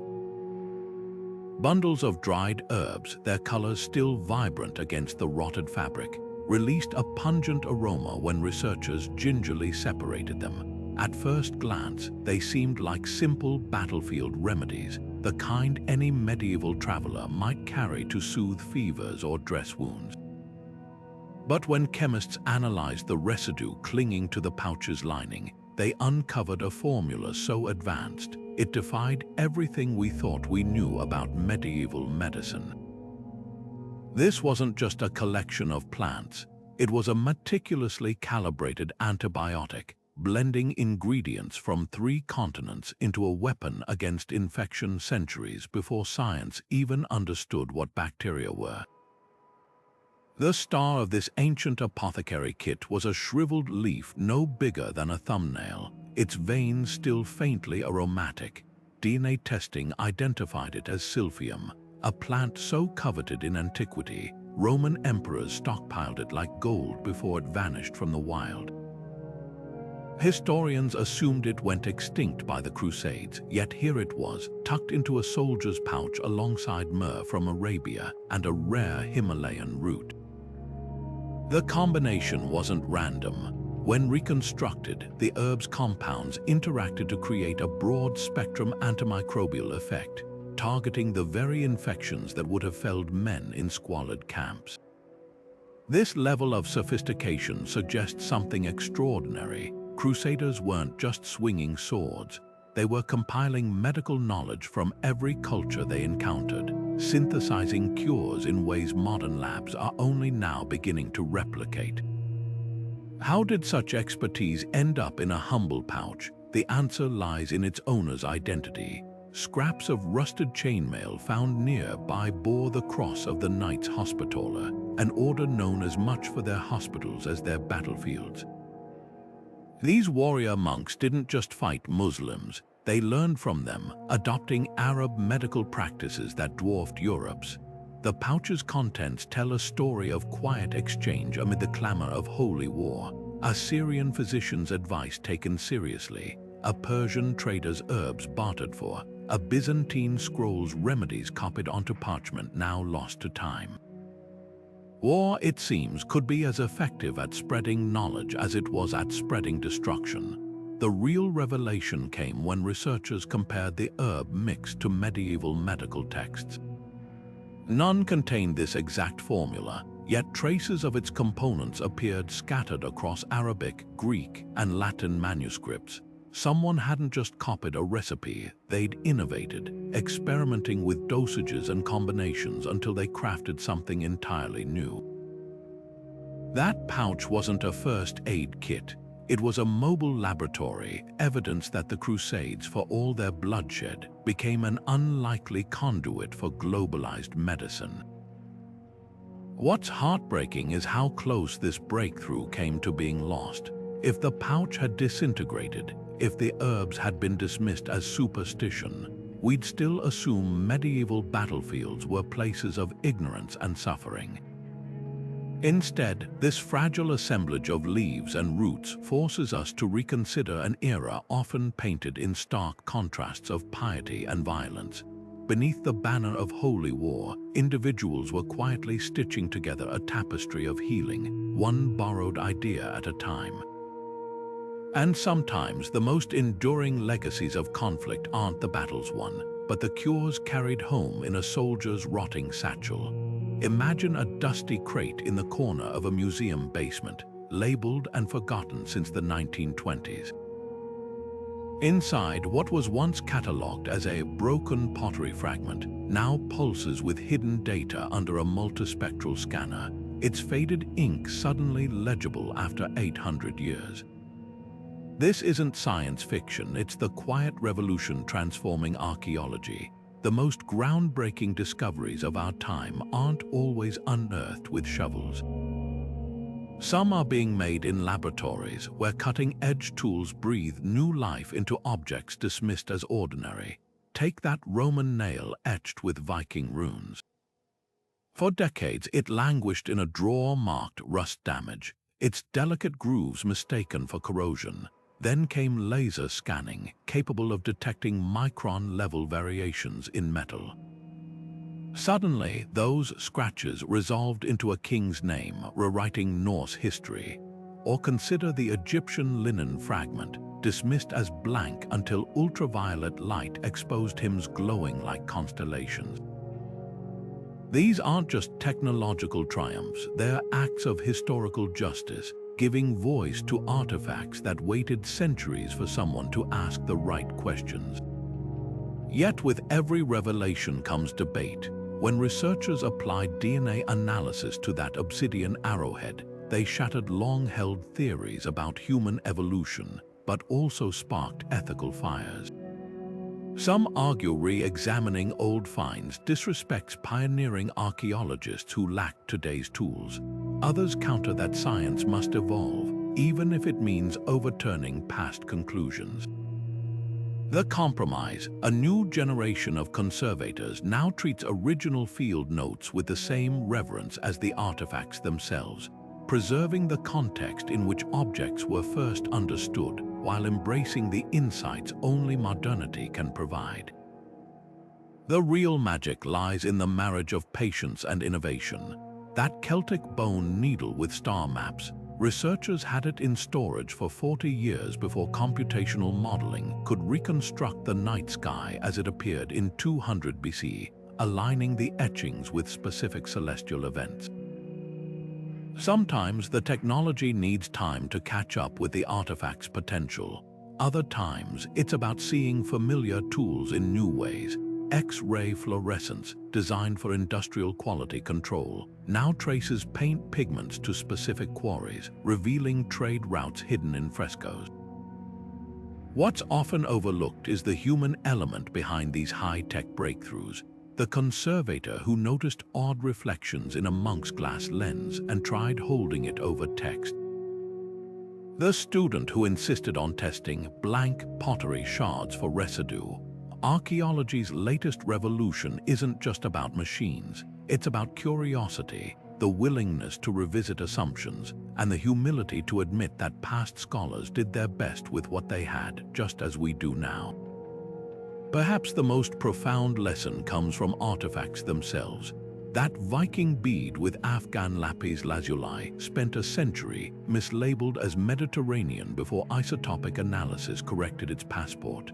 Bundles of dried herbs, their colors still vibrant against the rotted fabric, released a pungent aroma when researchers gingerly separated them. At first glance, they seemed like simple battlefield remedies, the kind any medieval traveler might carry to soothe fevers or dress wounds. But when chemists analyzed the residue clinging to the pouch's lining, they uncovered a formula so advanced, it defied everything we thought we knew about medieval medicine. This wasn't just a collection of plants, it was a meticulously calibrated antibiotic, blending ingredients from 3 continents into a weapon against infection centuries before science even understood what bacteria were. The star of this ancient apothecary kit was a shriveled leaf no bigger than a thumbnail, its veins still faintly aromatic. DNA testing identified it as silphium, a plant so coveted in antiquity, Roman emperors stockpiled it like gold before it vanished from the wild. Historians assumed it went extinct by the Crusades, yet here it was, tucked into a soldier's pouch alongside myrrh from Arabia and a rare Himalayan root. The combination wasn't random. When reconstructed, the herb's compounds interacted to create a broad-spectrum antimicrobial effect, targeting the very infections that would have felled men in squalid camps. This level of sophistication suggests something extraordinary. Crusaders weren't just swinging swords, they were compiling medical knowledge from every culture they encountered, synthesizing cures in ways modern labs are only now beginning to replicate. How did such expertise end up in a humble pouch? The answer lies in its owner's identity. Scraps of rusted chainmail found nearby bore the cross of the Knights Hospitaller, an order known as much for their hospitals as their battlefields. These warrior monks didn't just fight Muslims, They learned from them, adopting Arab medical practices that dwarfed Europe's. The pouch's contents tell a story of quiet exchange amid the clamor of holy war, a Syrian physician's advice taken seriously, a Persian trader's herbs bartered for, a Byzantine scroll's remedies copied onto parchment now lost to time. War, it seems, could be as effective at spreading knowledge as it was at spreading destruction. The real revelation came when researchers compared the herb mix to medieval medical texts. None contained this exact formula, yet traces of its components appeared scattered across Arabic, Greek, and Latin manuscripts. Someone hadn't just copied a recipe, they'd innovated, experimenting with dosages and combinations until they crafted something entirely new. That pouch wasn't a first aid kit. It was a mobile laboratory, evidence that the Crusades, for all their bloodshed, became an unlikely conduit for globalized medicine. What's heartbreaking is how close this breakthrough came to being lost. If the pouch had disintegrated, if the herbs had been dismissed as superstition, we'd still assume medieval battlefields were places of ignorance and suffering. Instead, this fragile assemblage of leaves and roots forces us to reconsider an era often painted in stark contrasts of piety and violence. Beneath the banner of holy war, individuals were quietly stitching together a tapestry of healing, one borrowed idea at a time. And sometimes the most enduring legacies of conflict aren't the battles won, but the cures carried home in a soldier's rotting satchel. Imagine a dusty crate in the corner of a museum basement, labeled and forgotten since the 1920s. Inside, what was once catalogued as a broken pottery fragment now pulses with hidden data under a multispectral scanner, its faded ink suddenly legible after 800 years. This isn't science fiction, it's the quiet revolution transforming archaeology. The most groundbreaking discoveries of our time aren't always unearthed with shovels. Some are being made in laboratories where cutting-edge tools breathe new life into objects dismissed as ordinary. Take that Roman nail etched with Viking runes. For decades, it languished in a drawer marked rust damage, its delicate grooves mistaken for corrosion. Then came laser scanning, capable of detecting micron-level variations in metal. Suddenly, those scratches resolved into a king's name, rewriting Norse history. Or consider the Egyptian linen fragment, dismissed as blank until ultraviolet light exposed hymns glowing like constellations. These aren't just technological triumphs, they're acts of historical justice, giving voice to artifacts that waited centuries for someone to ask the right questions. Yet with every revelation comes debate. When researchers applied DNA analysis to that obsidian arrowhead, they shattered long-held theories about human evolution, but also sparked ethical fires. Some argue re-examining old finds disrespects pioneering archaeologists who lack today's tools. Others counter that science must evolve, even if it means overturning past conclusions. The compromise, a new generation of conservators now treats original field notes with the same reverence as the artifacts themselves, preserving the context in which objects were first understood while embracing the insights only modernity can provide. The real magic lies in the marriage of patience and innovation. That Celtic bone needle with star maps, researchers had it in storage for 40 years before computational modeling could reconstruct the night sky as it appeared in 200 BC, aligning the etchings with specific celestial events. Sometimes the technology needs time to catch up with the artifact's potential. Other times, it's about seeing familiar tools in new ways. X-ray fluorescence, designed for industrial quality control, now traces paint pigments to specific quarries, revealing trade routes hidden in frescoes. What's often overlooked is the human element behind these high-tech breakthroughs. The conservator who noticed odd reflections in a monk's glass lens and tried holding it over text. The student who insisted on testing blank pottery shards for residue. Archaeology's latest revolution isn't just about machines. It's about curiosity, the willingness to revisit assumptions, and the humility to admit that past scholars did their best with what they had, just as we do now. Perhaps the most profound lesson comes from artifacts themselves. That Viking bead with Afghan lapis lazuli spent a century mislabeled as Mediterranean before isotopic analysis corrected its passport.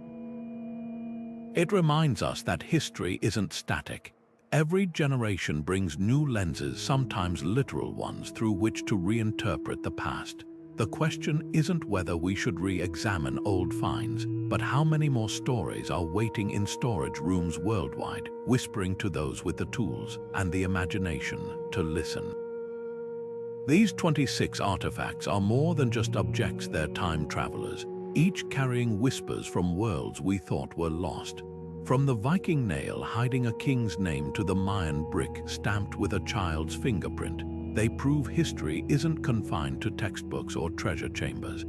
It reminds us that history isn't static. Every generation brings new lenses, sometimes literal ones, through which to reinterpret the past. The question isn't whether we should re-examine old finds, but how many more stories are waiting in storage rooms worldwide, whispering to those with the tools and the imagination to listen. These 26 artifacts are more than just objects, they're time travelers, each carrying whispers from worlds we thought were lost. From the Viking nail hiding a king's name to the Mayan brick stamped with a child's fingerprint, they prove history isn't confined to textbooks or treasure chambers.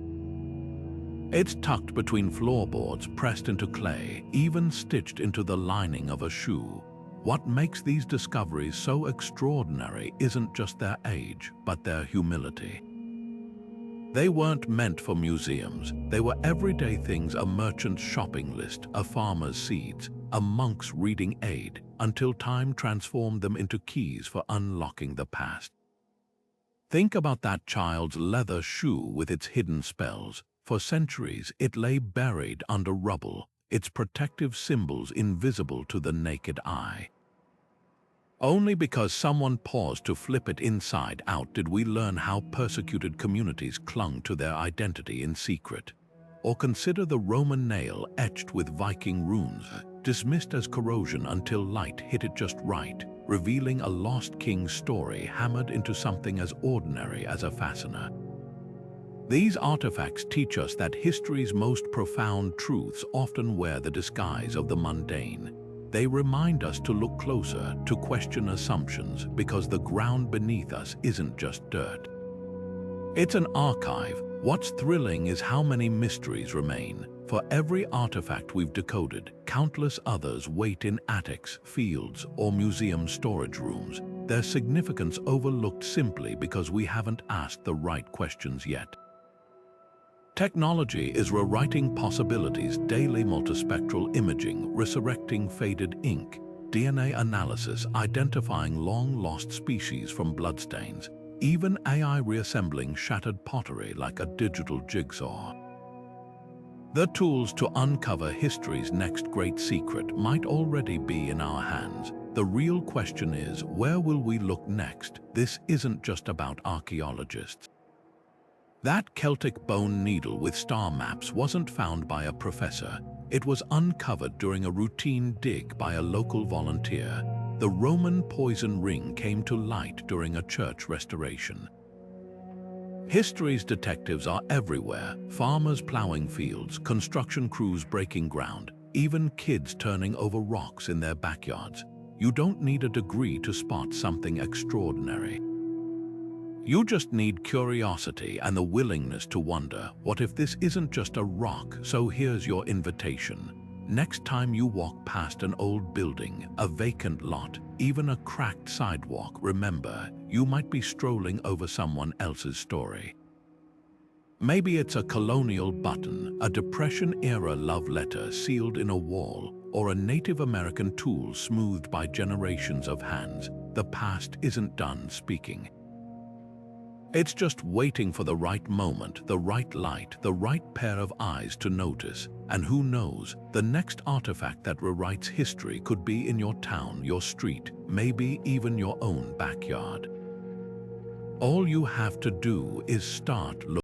It's tucked between floorboards, pressed into clay, even stitched into the lining of a shoe. What makes these discoveries so extraordinary isn't just their age, but their humility. They weren't meant for museums. They were everyday things: a merchant's shopping list, a farmer's seeds, a monk's reading aid, until time transformed them into keys for unlocking the past. Think about that child's leather shoe with its hidden spells. For centuries, it lay buried under rubble, its protective symbols invisible to the naked eye. Only because someone paused to flip it inside out did we learn how persecuted communities clung to their identity in secret. Or consider the Roman nail etched with Viking runes, dismissed as corrosion until light hit it just right, revealing a lost king's story hammered into something as ordinary as a fastener. These artifacts teach us that history's most profound truths often wear the disguise of the mundane. They remind us to look closer, to question assumptions, because the ground beneath us isn't just dirt. It's an archive. What's thrilling is how many mysteries remain. For every artifact we've decoded, countless others wait in attics, fields, or museum storage rooms, their significance overlooked simply because we haven't asked the right questions yet. Technology is rewriting possibilities: daily multispectral imaging, resurrecting faded ink, DNA analysis identifying long-lost species from bloodstains, even AI reassembling shattered pottery like a digital jigsaw. The tools to uncover history's next great secret might already be in our hands. The real question is, where will we look next? This isn't just about archaeologists. That Celtic bone needle with star maps wasn't found by a professor. It was uncovered during a routine dig by a local volunteer. The Roman poison ring came to light during a church restoration. History's detectives are everywhere: farmers plowing fields, construction crews breaking ground, even kids turning over rocks in their backyards. You don't need a degree to spot something extraordinary. You just need curiosity and the willingness to wonder, what if this isn't just a rock? So here's your invitation. Next time you walk past an old building, a vacant lot, even a cracked sidewalk, remember, you might be strolling over someone else's story. Maybe it's a colonial button, a Depression-era love letter sealed in a wall, or a Native American tool smoothed by generations of hands. The past isn't done speaking. It's just waiting for the right moment, the right light, the right pair of eyes to notice. And who knows, the next artifact that rewrites history could be in your town, your street, maybe even your own backyard. All you have to do is start looking.